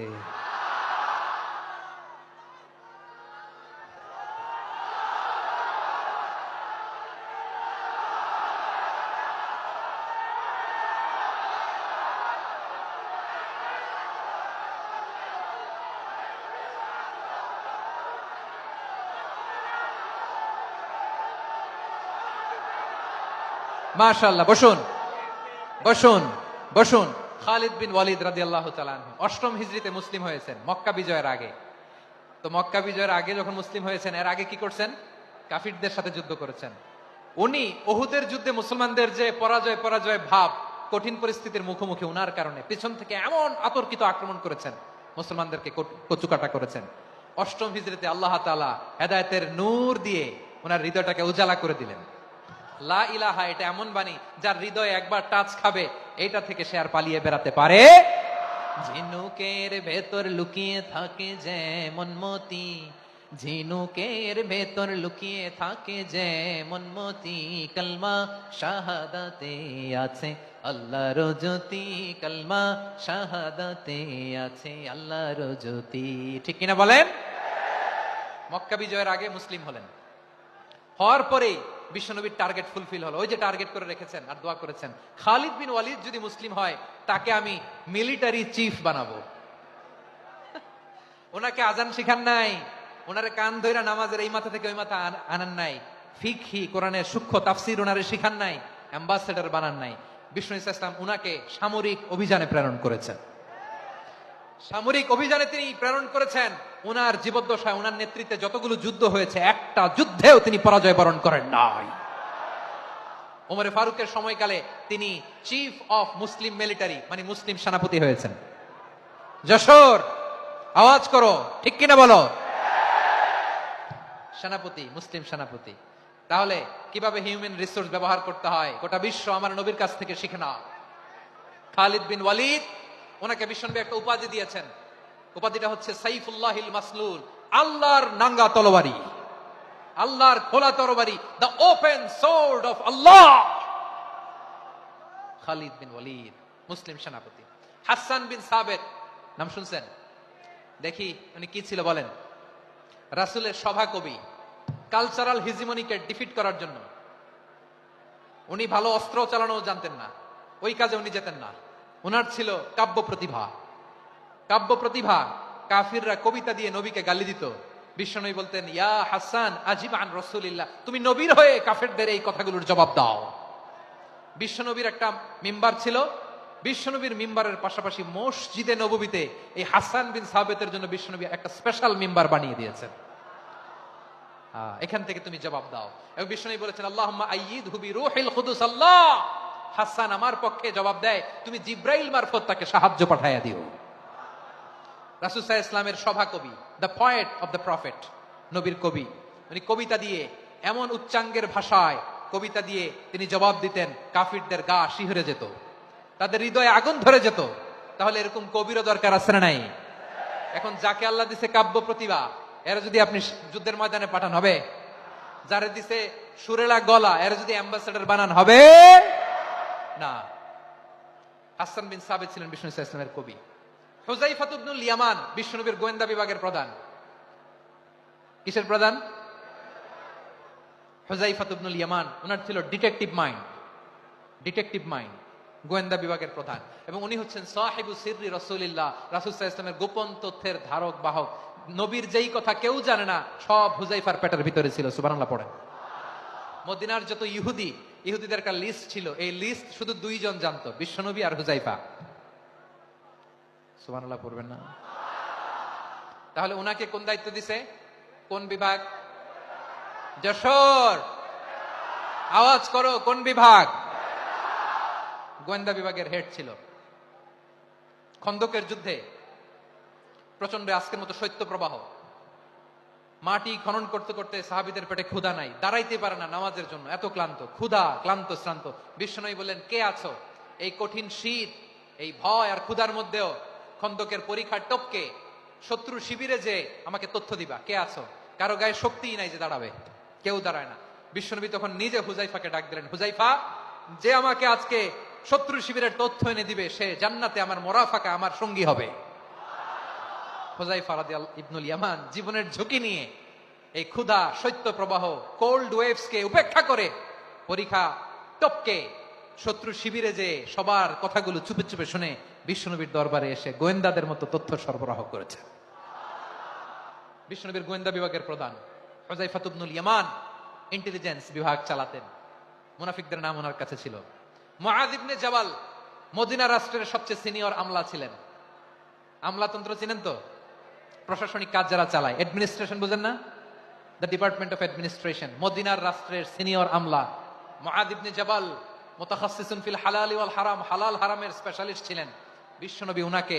মাশাআল্লাহ। বসুন। খালিদ বিন ওয়ালিদ রাদিয়াল্লাহু তাআলা আনহু 8ম হিজরিতে মুসলিম হয়েছেন, মক্কা বিজয়ের আগে। তো মক্কা বিজয়ের আগে যখন মুসলিম হয়েছেন, এর আগে কি করছেন? কাফিরদের সাথে যুদ্ধ করেছেন। উনি উহুদের যুদ্ধে মুসলমানদের যে পরাজয় ভাব, কঠিন পরিস্থিতির মুখোমুখি উনার কারণে পিছন থেকে এমন আতর্কিত আক্রমণ করেছেন, মুসলমানদেরকে কচুকাটা করেছেন। 8ম হিজরিতে আল্লাহ তাআলা হেদায়েতের নূর দিয়ে ওনার হৃদয়টাকে উজালা করে দিলেন। লা ইলাহা এটা এমন বাণী যার হৃদয়ে একবার টাচ খাবে, এইটা থেকে সে আর পালিয়ে বেড়াতে পারে। ঝিনুকের ভেতর লুকিয়ে থাকে যেমন মতি, ঝিনুকের ভেতর লুকিয়ে থাকে যেমন মতি, কলমা শাহাদাতে আছে আল্লাহর জ্যোতি, কলমা শাহাদাতে আছে আল্লাহর জ্যোতি। ঠিক কিনা বলেন? মক্কা বিজয়ের আগে মুসলিম হলেন, হওয়ার পরেই বিশ্বনবীর টার্গেট ফুলফিল হলো। ওই যে টার্গেট করে রেখেছেন আর দোয়া করেছেন, খালিদ বিন ওয়ালিদ যদি মুসলিম হয় তাকে আমি মিলিটারি চিফ বানাবো। ওনাকে আজান শিখান নাই, ওনারে কান ধইরা নামাজের এই মাথা থেকে ওই মাথা আনান নাই, ফিকহি কোরআনের সূক্ষ্ম তাফসীর ওনারে শিখান নাই, অ্যাম্বাসেডর বানান নাই। বিষ্ণু ইসলাম উনাকে সামরিক অভিযানে প্রেরণ করেছেন। সামরিক অভিযানে তিনি প্রেরণ করেছেন। উনার জীবদ্দশায় উনার নেতৃত্বে যতগুলো যুদ্ধ হয়েছে, একটা যুদ্ধেও তিনি পরাজয় বরণ করেন নাই। ওমর ফারুকের সময়কালে তিনি চিফ অফ মুসলিম মিলিটারি, মানে মুসলিম সেনাপতি হয়েছেন। যশোর আওয়াজ করো, ঠিক কিনা বলো? সেনাপতি, মুসলিম সেনাপতি। তাহলে কিভাবে হিউম্যান রিসোর্স ব্যবহার করতে হয় গোটা বিশ্ব আমার নবীর কাছ থেকে শিখে না। খালিদ বিন ওয়ালিদ, ওনাকে বিশ্বনবী একটা উপাধি দিয়েছেন। উপাধিটা হচ্ছে সাইফুল্লাহিল মাসলুল, আল্লাহর নাঙ্গা তরবারি, আল্লাহর খোলা তরবারি, দ্য ওপেন সোর্ড অফ আল্লাহ। খালিদ বিন ওয়ালিদ, মুসলিম সেনাপতি। হাসান বিন সাবেত নাম শুনছেন? দেখি উনি কি ছিল বলেন। রাসূলের সভা কবি, কালচারাল হিজিমনিকে ডিফিট করার জন্য উনি ভালো অস্ত্র চালানো জানতেন না, ওই কাজে উনি যেতেন না। ওনার ছিল কাব্য প্রতিভা। কাব্য প্রতিভা, কাফিররা কবিতা দিয়ে নবীকে গালি দিত। বিশ্বনবী বলতেন, ইয়া হাসান আজিব আন রাসূলিল্লাহ, তুমি নবীর হয়ে কাফেরদের এই কথাগুলোর জবাব দাও। বিশ্বনবীর একটা মিম্বার ছিল, বিশ্বনবীর মিম্বারের পাশাপাশি মসজিদে নববীতে এই হাসান বিন সাবেতের জন্য বিশ্বনবী একটা স্পেশাল মিম্বার বানিয়ে দিয়েছেন। এখান থেকে তুমি জবাব দাও। এবং বিশ্বনবী বলেছেন, আল্লাহুম্মা আইয়িদহু বিরূহিল কুদুস, আল্লাহ হাসান আমার পক্ষে জবাব দেয়, তুমি জিব্রাইল মারফত তাকে সাহায্য পাঠাইয়া দিও। রাসূল সাল্লাল্লাহু আলাইহি ওয়াসাল্লামের সভা কবি, the poet of the prophet, নবীর কবি। উনি কবিতা দিয়ে এমন উচ্চাঙ্গের ভাষায় কবিতা দিয়ে তিনি জবাব দিতেন, কাফিরদের গা শিহরে যেত, তাদের হৃদয়ে আগুন ধরে যেত। তাহলে এরকম কবিরও দরকার আছে না নাই? এখন যাকে আল্লাহ দিছে কাব্য প্রতিভা, এরা যদি আপনি যুদ্ধের ময়দানে পাঠান হবে? যারে দিছে সুরেলা গলা, এরা যদি অ্যাম্বাসেডর বানান হবে না। হাসান বিন সাবেত ছিলেন বিষ্ণু ইসলামের কবি। হুযায়ফা ইবনুল ইয়ামান বিশ্বনবীর গোয়েন্দা বিভাগের প্রধান। কিসের প্রধান? হুযায়ফা ইবনুল ইয়ামান। ওনার ছিল ডিটেকটিভ মাইন্ড, ডিটেকটিভ মাইন্ড, গোয়েন্দা বিভাগের প্রধান। এবং উনি হচ্ছেন সাহিবু সিররি রাসূলিল্লাহ, রাসূল সাল্লাল্লাহু আলাইহি ওয়াসাল্লামের গোপন তথ্যের ধারক বাহক। নবীর যেই কথা কেউ জানে না, সব হুযায়ফার পেটের ভিতরে ছিল। সুবহানাল্লাহ পড়েন। মদিনার যত ইহুদিদের একটা লিস্ট ছিল, এই লিস্ট শুধু দুইজন জানতো, বিশ্বনবী আর হুযায়ফা। সুবহানাল্লাহ পড়বেন না? তাহলে ওনাকে কোন দায়িত্ব দিছে? কোন বিভাগ? যশোর, আওয়াজ করো, কোন বিভাগ? গোয়েন্দা বিভাগের হেড ছিল। খন্দকের যুদ্ধে প্রচন্ড আজকের মতো শৈত্য প্রবাহ, মাটি খনন করতে করতে সাহাবীদের পেটে ক্ষুধা নাই, দাঁড়াইতে পারে না নামাজের জন্য, এত ক্লান্ত, ক্ষুধা, ক্লান্ত, শ্রান্ত। বিশ্বনবী বললেন, কে আছো এই কঠিন শীত, এই ভয় আর ক্ষুধার মধ্যেও খন্দকের পরীক্ষার টপকে শত্রু শিবিরে যে আমাকে তথ্য দিবা, কে আছো? কারো গায়ে শক্তিই নাই যে দাঁড়াবে, কেউ দাঁড়ায় না। বিশ্বনবী তখন নিজে হুযায়ফাকে ডাক দিলেন, হুযায়ফা, যে আমাকে আজকে শত্রু শিবিরের তথ্য এনে দিবে, সে জান্নাতে আমার মোরাফাকা, আমার সঙ্গী হবে। হুযায়ফা রাদিয়াল্লাহু ইবনুল ইয়ামান জীবনের ঝুঁকি নিয়ে এই ক্ষুধা, শৈত্য প্রবাহ, কোল্ড ওয়েভস কে উপেক্ষা করে পরীক্ষা টপকে শত্রু শিবিরে যে সবার কথাগুলো চুপে চুপে শুনে বিশ্বনবীর দরবারে এসে গোয়েন্দাদের মতো তথ্য সরবরাহ করেছে। বিশ্বনবীর গোয়েন্দা বিভাগের প্রধান হুযায়ফা ইবনুল ইয়ামান ইন্টেলিজেন্স বিভাগ চালাতেন। মুনাফিকদের নাম ওনার কাছে ছিল। মুআয ইবনে জাবাল মদিনা রাষ্ট্রের সবচেয়ে সিনিয়র আমলা ছিলেন। আমলাতন্ত্র চিনেন তো? প্রশাসনিক কাজ যারা চালায়, অ্যাডমিনিস্ট্রেশন বুঝেন না? The department of administration. মদিনার রাষ্ট্রের সিনিয়র আমলা মুআয ইবনে জাবাল মুতাখাসসিসুন ফিল হালাল ওয়াল হারাম, হালাল হারামের স্পেশালিস্ট ছিলেন। বিশ্বনবী উনাকে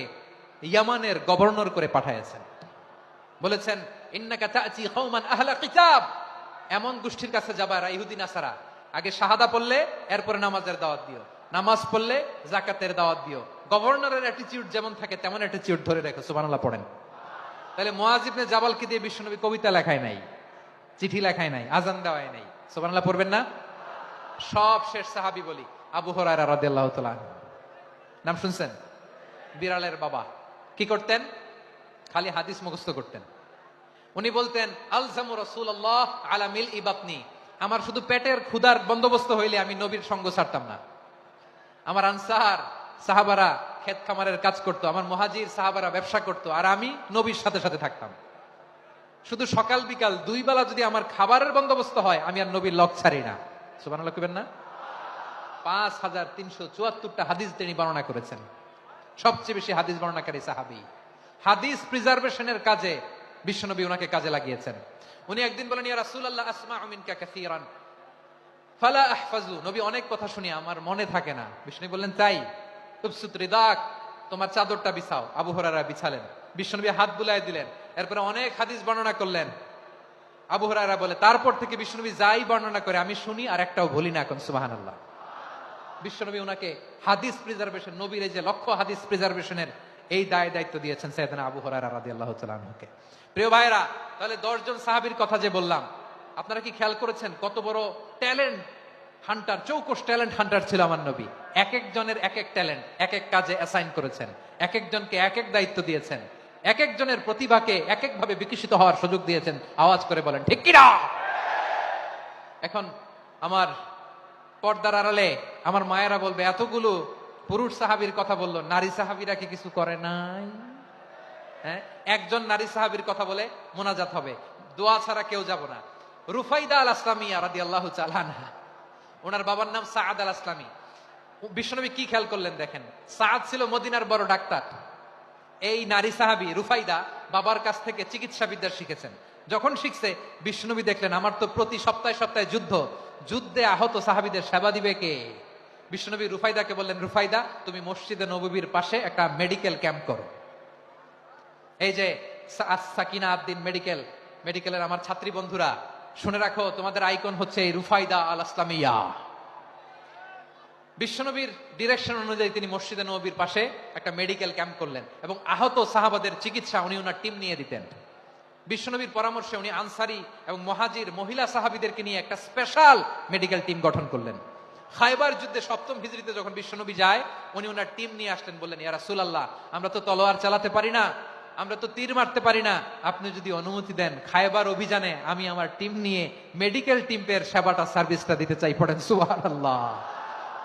ইয়ামানের গভর্নর করে পাঠাইছেন। বলেছেন, ইন্নাকা তা'তি কওমান আহলা কিতাব, এমন গোষ্ঠীর কাছে যাবা যারা ইহুদি নাসারা, আগে শাহাদা পড়লে এরপরে নামাজের দাওয়াত দিও, নামাজ পড়লে যাকাতের দাওয়াত দিও। গভর্নরের অ্যাটিটিউড যেমন থাকে তেমন অ্যাটিটিউড ধরে রাখো। সুবহানাল্লাহ পড়েন। তাহলে মুআয ইবনে জাবালকে দিয়ে বিশ্বনবী কবিতা লেখায় নাই, চিঠি লেখায় নাই, আজান দেওয়ায় নাই। সুবহানাল্লাহ পড়বেন না? সব শেষ সাহাবী বলি, আবু হুরায়রা রাদিয়াল্লাহু তাআলা নাম শুনছেন? বিড়ালের বাবা। কি করতেন? খালি হাদিস মুখস্থ করতেন। উনি বলতেন, আলজামু রাসূলুল্লাহ আলা মিলই বাতনি, আমার শুধু পেটের ক্ষুধার বন্দোবস্ত হইলে আমি নবীর সঙ্গ ছাড়তাম না। আমার আনসার সাহাবারা ক্ষেত খামারের কাজ করতো, আমার মুহাজির সাহাবারা ব্যবসা করতো, আর আমি নবীর সাথে সাথে থাকতাম। শুধু সকাল বিকাল দুই বেলা যদি আমার খাবারের বন্দোবস্ত হয়, আমি আর নবীর লক ছাড়ি না। সুবহানাল্লাহ কইবেন না? 5374টা হাদিস তিনি বর্ণনা করেছেন। সবচেয়ে বেশি হাদিস বর্ণনাকারী সাহাবী। হাদিস প্রিজার্ভেশনের কাজে বিশ্বনবী ওনাকে কাজে লাগিয়েছেন। উনি একদিন বলেন, ইয়া রাসূলুল্লাহ আসমাউ মিনকা কাসীরান ফালা আহফাজু, নবী অনেক কথা শুনি আমার মনে থাকে না। বিশ্বনবী বললেন, তাই? তুবসুত রিদাক, তোমার চাদরটা বিছাও। আবু হুরায়রা বিছালেন, বিশ্বনবী হাত বুলায় দিলেন, এরপরে অনেক হাদিস বর্ণনা করলেন। আবু হুরায়রা বলে, তারপর থেকে বিশ্বনবী যাই বর্ণনা করে আমি শুনি আর একটাও ভুলি না। এখন সুবহানাল্লাহ। বিশ্বনবী ওনাকে হাদিস প্রিজার্ভেশন, নবীর এই যে লক্ষ্য হাদিস প্রিজার্ভেশনের এই দায়িত্ব দিয়েছেন সাইয়েদনা আবু হুরায়রা রাদিয়াল্লাহু তাআলা আনহুকে। প্রিয় ভাইরা, তাহলে 10 জন সাহাবীর কথা যে বললাম, আপনারা কি খেয়াল করেছেন কত বড় ট্যালেন্ট হান্টার, চৌকস ট্যালেন্ট হান্টার ছিল আমার নবী। এক একজনের এক এক ট্যালেন্ট এক এক কাজে অ্যাসাইন করেছেন, এক একজনকে এক এক দায়িত্ব দিয়েছেন, এক একজনের প্রতিভাকে এক একভাবে বিকশিত হওয়ার সুযোগ দিয়েছেন। আওয়াজ করে বলেন ঠিক কিনা? এখন আমার পর্দার আড়ালে আমার মায়েরা বলবে, এতগুলো পুরুষ সাহাবীর কথা বললো, নারী সাহাবীরা কি কিছু করে নাই? হ্যাঁ, একজন নারী সাহাবীর কথা বলে মোনাজাত হবে, দোয়া ছাড়া কেউ যাব না। রুফাইদা আল আসলামিয়া রাদিয়াল্লাহু তাআলা আনহা, ওনার বাবার নাম সাআদ আল আসলামি। বিশ্বনবী কি খেয়াল করলেন দেখেন, সাআদ ছিল মদিনার বড় ডাক্তার। এই নারী সাহাবী রুফাইদা বাবার কাছ থেকে চিকিৎসা বিদ্যা শিখেছেন। যখন শিখছে, বিশ্বনবী দেখলেন আমার তো প্রতি সপ্তাহে সপ্তাহে যুদ্ধে আহত সাহাবীদের সেবা দিবে কে? বিশ্বনবী রুফাইদাকে বললেন, রুফাইদা তুমি মসজিদে নববীর পাশে একটা মেডিকেল ক্যাম্প করো। এই যে সাকিনা আদ্দিন মেডিকেলের আমার ছাত্রী বন্ধুরা, শুনে রাখো, তোমাদের আইকন হচ্ছে এই রুফাইদা আল আসলামিয়া। বিশ্বনবীর ডিরেকশন অনুযায়ী তিনি মসজিদে নববীর পাশে একটা মেডিকেল ক্যাম্প করলেন এবং আহত সাহাবাদের চিকিৎসা উনি ওনার টিম নিয়ে দিতেন। বিশ্বনবীর পরামর্শে উনি আনসারি এবং মুহাজির মহিলা সাহাবীদেরকে নিয়ে একটা স্পেশাল মেডিকেল টিম গঠন করলেন। খায়বার যুদ্ধে 7ম হিজরিতে যখন বিশ্বনবী যায়, উনি ওনার টিম নিয়ে আসলেন, বললেন, ইয়া রাসূলুল্লাহ, আমরা তো তলোয়ার চালাতে পারি না, আমরা তো তীর মারতে পারি না, আপনি যদি অনুমতি দেন খায়বার অভিযানে আমি আমার টিম নিয়ে মেডিকেল টিমের সেবাটা সার্ভিসটা দিতে চাই। পড়েন সুবহানাল্লাহ।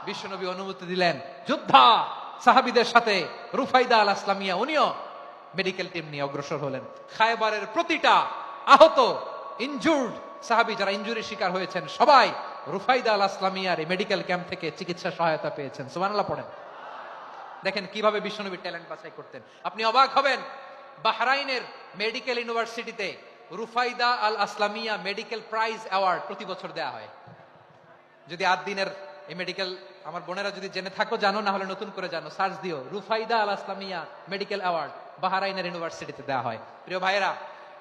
বিশ্বনবী অনুমতি দিলেন, যোদ্ধা সাহাবীদের সাথে রুফাইদা আল আসলামিয়া উনিও মেডিকেল টিম নিয়ে অগ্রসর হলেন। খায়বারের প্রতিটা আহত ইনজুর্ড সাহাবী যারা ইনজুরি শিকার হয়েছেন, সবাই রুফাইদা আল আসলামিয়ার এই মেডিকেল ক্যাম্প থেকে চিকিৎসা সহায়তা পেয়েছেন। সুবহানাল্লাহ পড়েন। দেখেন কিভাবে বিশ্বনবীর ট্যালেন্ট বাছাই করতেন। আপনি অবাক হবেন, বাহরাইনের মেডিকেল ইউনিভার্সিটিতে রুফাইদা আল আসলামিয়া মেডিকেল প্রাইজ অ্যাওয়ার্ড প্রতি বছর দেয়া হয়। যদি আদ্দিনের এই মেডিকেল আমার বোনেরা যদি জেনে থাকো জানো, না হলে নতুন করে জানো, সার্চ দিও, রুফাইদা আল আসলামিয়া মেডিকেল অ্যাওয়ার্ড বাহরাইনের ইউনিভার্সিটিতে দেওয়া হয়। প্রিয় ভাইয়েরা,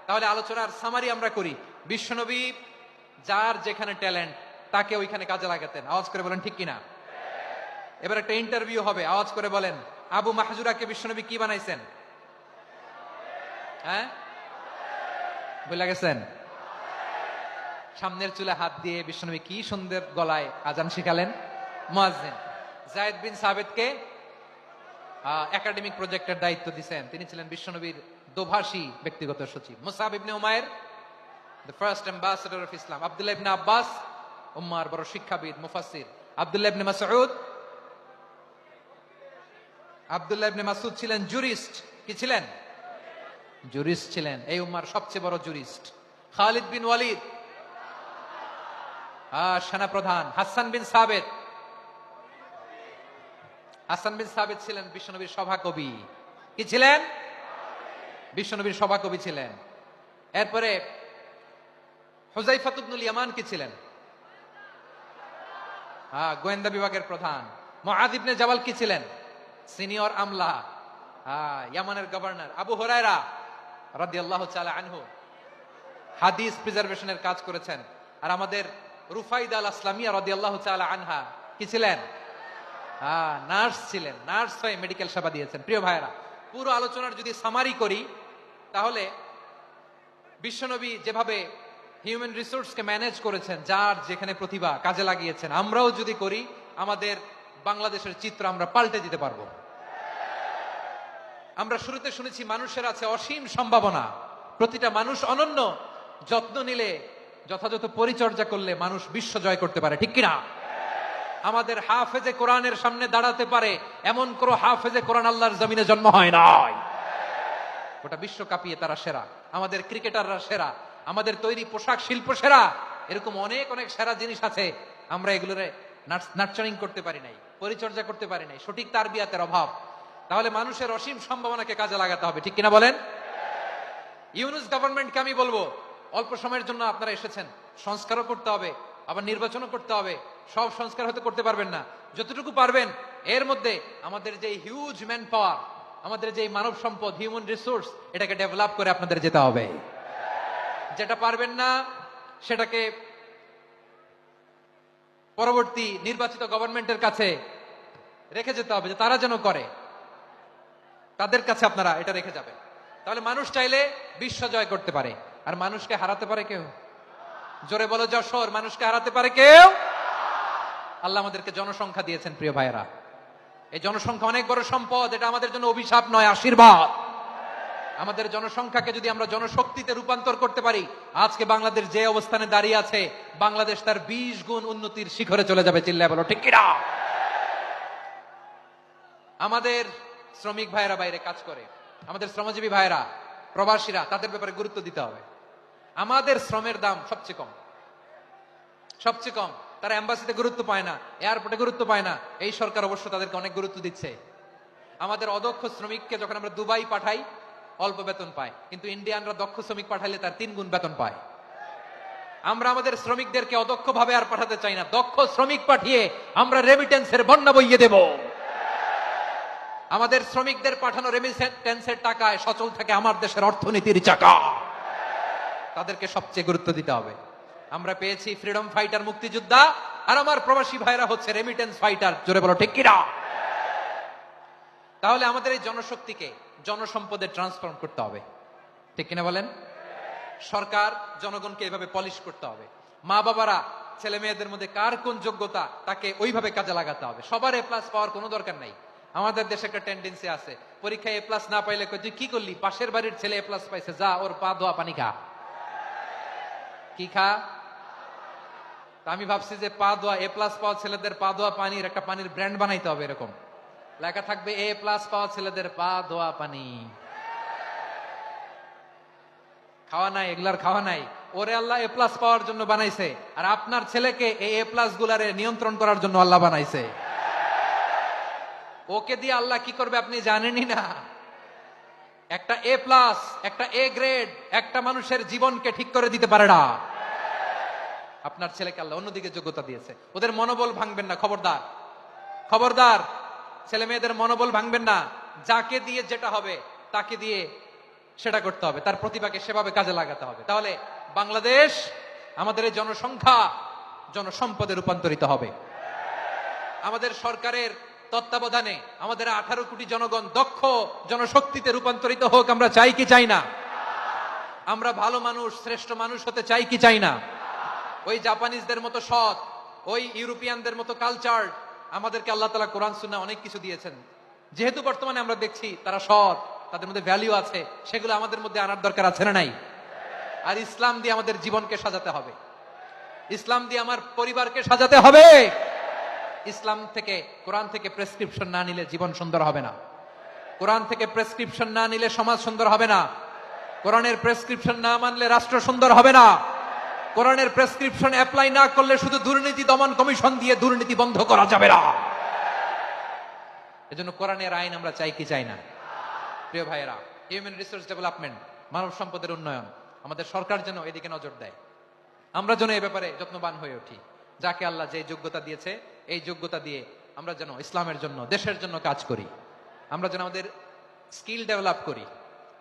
তাহলে আলোচনার সামারি আমরা করি। বিশ্বনবী যার যেখানে ট্যালেন্ট তাকে ওইখানে কাজে লাগাতেন। আওয়াজ করে বলেন ঠিক কিনা? এবার একটা ইন্টারভিউ হবে, আওয়াজ করে বলেন, আবু মাহজুরাকে বিশ্বনবী কি বানাইছেন? হ্যাঁ, ভুলে গেছেন? সামনের চুলে হাত দিয়ে বিশ্বনবী কি সুন্দর গলায় আজান শিখালেন। মুয়াজ্জিন। যায়েদ বিন সাবিতকে একাডেমিক প্রজেক্টের দায়িত্ব দিয়েছেন, তিনি ছিলেন বিশ্বনবীর দোভাষী ব্যক্তিগত সচিব। মুসআব ইবনে Umair, the first ambassador of Islam. Abdullah ইবনে আব্বাস, উম্মার বড় শিক্ষাবিদ মুফাসসির। আব্দুল্লাহ ইবনে মাসউদ ছিলেন জুরিস্ট। কি ছিলেন? জুরিস্ট ছিলেন, এই উম্মার সবচেয়ে বড় জুরিস্ট। খালিদ বিন ওয়ালিদ, সেনাপ্রধান। হাসান বিন সাবিত ছিলেন বিশ্বনবীর সভাকবি। কি ছিলেন? বিশ্বনবীর সভাকবি ছিলেন। এরপরে হুযায়ফা ইবনুল ইয়ামান কি ছিলেন? গোয়েন্দা বিভাগের প্রধান। মুআয ইবনে জাবাল কি ছিলেন? সিনিয়র আমলা, ইয়ামানের গভর্নর। আবু হুরায়রা রাদিয়াল্লাহু তাআলা আনহু হাদিস প্রিজার্ভেশনের কাজ করেছেন। আর আমাদের রুফাইদা আল আসলামিয়া রাদিয়াল্লাহু তাআলা আনহা কি ছিলেন? নার্স ছিলেন, নার্স হয়ে মেডিকেল সেবা দিয়েছেন। প্রিয় ভাইয়েরা, পুরো আলোচনার যদি সামারি করি, তাহলে বিশ্বনবী যেভাবে হিউম্যান রিসোর্সকে ম্যানেজ করেছেন, যার যেখানে প্রতিভা কাজে লাগিয়েছেন, আমরাও যদি করি, আমাদের বাংলাদেশের চিত্র আমরা পাল্টে দিতে পারবো। আমরা শুরুতে শুনেছি মানুষের আছে অসীম সম্ভাবনা, প্রতিটা মানুষ অনন্য, যত্ন নিলে, যথাযথ পরিচর্যা করলে মানুষ বিশ্ব জয় করতে পারে। ঠিক কিনা? আমাদের হাফেজে কোরআনের সামনে দাঁড়াতে পারে এমন কোন হাফেজে কোরআন আল্লাহর জমিনে জন্ম হয় নাই। গোটা বিশ্ব কাঁপিয়ে তারা সেরা। আমাদের ক্রিকেটাররা সেরা, আমাদের তৈরি পোশাক শিল্প সেরা। এরকম অনেক অনেক সেরা জিনিস আছে, আমরা এগুলোরে নার্চারিং করতে পারি নাই, পরিচর্যা করতে পারি নাই, সঠিক তারবিয়াতের অভাব। তাহলে মানুষের অসীম সম্ভাবনাকে কাজে লাগাতে হবে। ঠিক কিনা বলেন? ইউনুস গভর্নমেন্টকে আমি বলবো, অল্প সময়ের জন্য আপনারা এসেছেন, সংস্কারও করতে হবে, আবার নির্বাচনও করতে হবে। সব সংস্কার হয়তো করতে পারবেন না, যতটুকু পারবেন এর মধ্যে আমাদের যে হিউজ ম্যান পাওয়ার, আমাদের যে মানব সম্পদ, হিউম্যান রিসোর্স, এটাকে ডেভেলপ করে আপনাদের যেতে হবে। যেটা পারবেন না সেটাকে পরবর্তী নির্বাচিত গভর্নমেন্টের কাছে রেখে যেতে হবে, যে তারা যেন করে, তাদের কাছে আপনারা এটা রেখে যাবেন। তাহলে মানুষ চাইলে বিশ্ব জয় করতে পারে। আর মানুষকে হারাতে পারে কেউ? জোরে বলো যশোর, মানুষকে হারাতে পারে কেউ? আল্লাহ আমাদেরকে জনসংখ্যা দিয়েছেন প্রিয় ভাইয়েরা। এই জনসংখ্যা অনেক বড় সম্পদ, এটা আমাদের জন্য অভিশাপ নয়, আশীর্বাদ। আমাদের জনসংখ্যাকে যদি আমরা জনশক্তিতে রূপান্তর করতে পারি, আজকে বাংলাদেশ যে অবস্থানে দাঁড়িয়ে আছে, বাংলাদেশ তার 20 গুণ উন্নতির শিখরে চলে যাবে। চিল্লায় বলো ঠিক কিনা? আমাদের শ্রমিক ভাইয়েরা বাইরে কাজ করে, আমাদের শ্রমজীবী ভাইয়েরা, প্রবাসীরা, তাদের ব্যাপারে গুরুত্ব দিতে হবে। আমাদের শ্রমের দাম সবচেয়ে কম, সবচেয়ে কম। তারা এম্বাসিতে গুরুত্ব পায় না, এয়ারপোর্টে গুরুত্ব পায় না। এই সরকার অবশ্য তাদেরকে অনেক গুরুত্ব দিচ্ছে। আমাদের অদক্ষ শ্রমিককে যখন আমরা দুবাই পাঠাই, অল্প বেতন পায়, কিন্তু ইন্ডিয়ানরা দক্ষ শ্রমিক পাঠাইলে তার 3 গুণ বেতন পায়। আমরা আমাদের শ্রমিকদেরকে অদক্ষ ভাবে আর পাঠাতে চাই না, দক্ষ শ্রমিক পাঠিয়ে আমরা রেমিটেন্সের বন্যা বইয়ে দেব। আমাদের শ্রমিকদের পাঠানো রেমিটেন্সের টাকায় সচল থাকে আমার দেশের অর্থনীতির চাকা। তাদেরকে সবচেয়ে গুরুত্ব দিতে হবে। আমরা পেয়েছি ফ্রিডম ফাইটার, মুক্তিযোদ্ধা, আর আমার প্রবাসী ভাইরা হচ্ছে রেমিটেন্স ফাইটার। জোরে বলো ঠিক কিনা? তাহলে আমাদের এই জনশক্তিকে জনসম্পদে ট্রান্সফর্ম করতে হবে, ঠিক কিনা বলেন? সরকার জনগণকে এভাবে পলিশ করতে হবে। মা বাবারা ছেলে মেয়েদের মধ্যে কার কোন যোগ্যতা, তাকে ওইভাবে কাজে লাগাতে হবে। সবার এ প্লাস পাওয়ার কোনো দরকার নাই। আমাদের দেশে একটা টেন্ডেন্সি আছে, পরীক্ষায় এ প্লাস না পাইলে তুই কি করলি, পাশের বাড়ির ছেলে এ প্লাস পাইছে, যা ওর পা ধোয়া পানি খা। কি খা? আমি ভাবছি যে পা ধোয়া, এ প্লাস পাওয়া ছেলেদের পা ধোয়া পানির একটা পানির ব্র্যান্ড বানাইতে হবে। এরকম লেখা থাকবে, এ প্লাস পাওয়া ছেলেদের পা ধোয়া পানি। খাওয়া নাই, এগুলার খাওয়া নাই। ওরে আল্লাহ এ প্লাস পাওয়ার জন্য বানাইছে, আর আপনার ছেলেকে এই এ প্লাস গুলারে নিয়ন্ত্রণ করার জন্য আল্লাহ বানাইছে। ওকে দিয়ে আল্লাহ কি করবে আপনি জানেনই না। একটা এ প্লাস, একটা এ গ্রেড একটা মানুষের জীবনকে ঠিক করে দিতে পারে না। আপনার ছেলেকে আল্লাহ অন্যদিকে যোগ্যতা দিয়েছে। ওদের মনোবল ভাঙবেন না, খবরদার, খবরদার। ছেলে মেয়েদের মনোবল ভাঙবেন না। যাকে দিয়ে যেটা হবে তাকে দিয়ে সেটা করতে হবে, তার প্রতিভাকে সেভাবে কাজে লাগাতে হবে। তাহলে বাংলাদেশ, আমাদের এই জনসংখ্যা জনসম্পদে রূপান্তরিত হবে। আমাদের সরকারের তত্ত্বাবধানে আমাদের 18 কোটি জনগণ দক্ষ জনশক্তিতে রূপান্তরিত হোক। আমরা চাই কি চাই না? আমরা ভালো মানুষ, শ্রেষ্ঠ মানুষ হতে চাই কি চাই না? ওই জাপানিজদের মতো সৎ, ওই ইউরোপিয়ানদের মতো কালচার, আমাদেরকে আল্লাহ তাআলা কোরআন সুন্নাহ অনেক কিছু দিয়েছেন। যেহেতু বর্তমানে আমরা দেখছি তারা সৎ, তাদের মধ্যে ভ্যালু আছে, সেগুলো আমাদের মধ্যে আনার দরকার আছে না নাই? আর ইসলাম দিয়ে আমাদের জীবনকে সাজাতে হবে, ইসলাম দিয়ে আমার পরিবারকে সাজাতে হবে। ইসলাম থেকে, কোরআন থেকে প্রেসক্রিপশন না নিলে জীবন সুন্দর হবে না। কোরআন থেকে প্রেসক্রিপশন না নিলে সমাজ সুন্দর হবে না। কোরআনের প্রেসক্রিপশন না মানলে রাষ্ট্র সুন্দর হবে না। কোরআনের প্রেসক্রিপশন অ্যাপ্লাই না করলে শুধু দুর্নীতি দমন কমিশন দিয়ে দুর্নীতি বন্ধ করা যাবে না। এজন্য কোরআনের আইন আমরা চাই কি চাই না? প্রিয় ভাইয়েরা, হিউম্যান রিসোর্স ডেভেলপমেন্ট, মানব সম্পদের উন্নয়ন, আমাদের সরকার যেন এদিকে নজর দেয়। আমরা যেন এই ব্যাপারে যত্নবান হয়ে উঠি। যাকে আল্লাহ যে যোগ্যতা দিয়েছে, এই যোগ্যতা দিয়ে আমরা যেন ইসলামের জন্য, দেশের জন্য কাজ করি। আমরা যেন আমাদের স্কিল ডেভেলপ করি,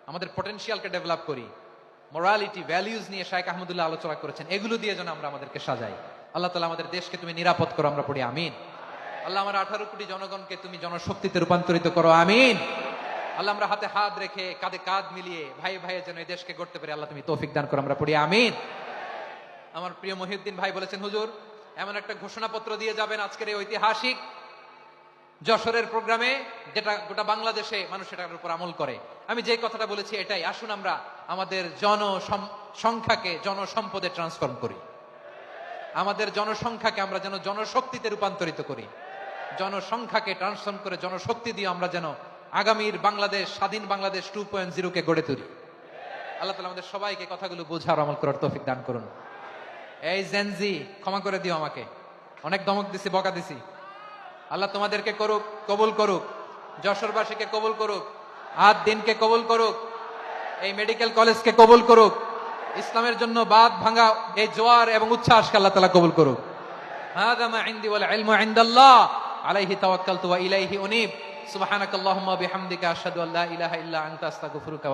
আমাদের পটেনশিয়ালকে ডেভেলপ করি। মোরালিটি, ভ্যালিউজ নিয়ে শাইখ আহমদুল্লাহ আলোচনা করেছেন, এগুলো দিয়ে যেন আমরা আমাদেরকে সাজাই। আল্লাহ তাআলা আমাদের দেশকে তুমি নিরাপদ করো, আমরা পড়ি আমিন। আল্লাহ আমার 18 কোটি জনগণকে তুমি জনশক্তিতে রূপান্তরিত করো, আমিন। আল্লাহ আমরা হাতে হাত রেখে, কাঁধে কাঁধ মিলিয়ে ভাই ভাইয়ে যেন এই দেশকে গড়তে পারি, আল্লাহ তুমি তৌফিক দান করো, আমরা পড়ি আমিন। আমার প্রিয় মহিউদ্দিন ভাই বলেছেন, হুজুর এমন একটা ঘোষণাপত্র দিয়ে যাবেন আজকের এই ঐতিহাসিক যশোরের প্রোগ্রামে, যেটা গোটা বাংলাদেশে মানুষ এটার উপর আমল করে। আমি যে কথাটা বলেছি এটাই, আসুন আমরা আমাদের জনসংখ্যাকে জনসম্পদে ট্রান্সফর্ম করি। আমাদের জনসংখ্যাকে আমরা যেন জনশক্তিতে রূপান্তরিত করি। জনসংখ্যাকে ট্রান্সফর্ম করে জনশক্তি দিয়ে আমরা যেন আগামীর বাংলাদেশ, স্বাধীন বাংলাদেশ 2.0 কে গড়ে তুলি। আল্লাহ তাআলা আমাদের সবাইকে কথাগুলো বোঝার, আমল করার তৌফিক দান করুন। এই জেনজি, ক্ষমা করে দিও আমাকে, অনেক ধমক দিছি, বকা দিছি। আল্লাহ তোমাদেরকে করুক, কবুল করুক, যশোরবাসীকে কবুল করুক, আদ দিনকে কবুল করুক, এই মেডিকেল কলেজকে কবুল করুক, ইসলামের জন্য বাদ ভাঙা এই জোয়ার এবং উচ্ছ্বাসকে আল্লাহ তাআলা কবুল করুক। হাযা মা ইনদি ওয়াল ইলমু ইনদাল্লাহ আলাইহি তাওয়াক্কালতু ওয়া ইলাইহি উনীব। সুবহানাকাল্লাহুম্মা ওয়া বিহামদিকা আশহাদু আল্লা ইলাহা ইল্লা আনতা আস্তাগফিরুকা।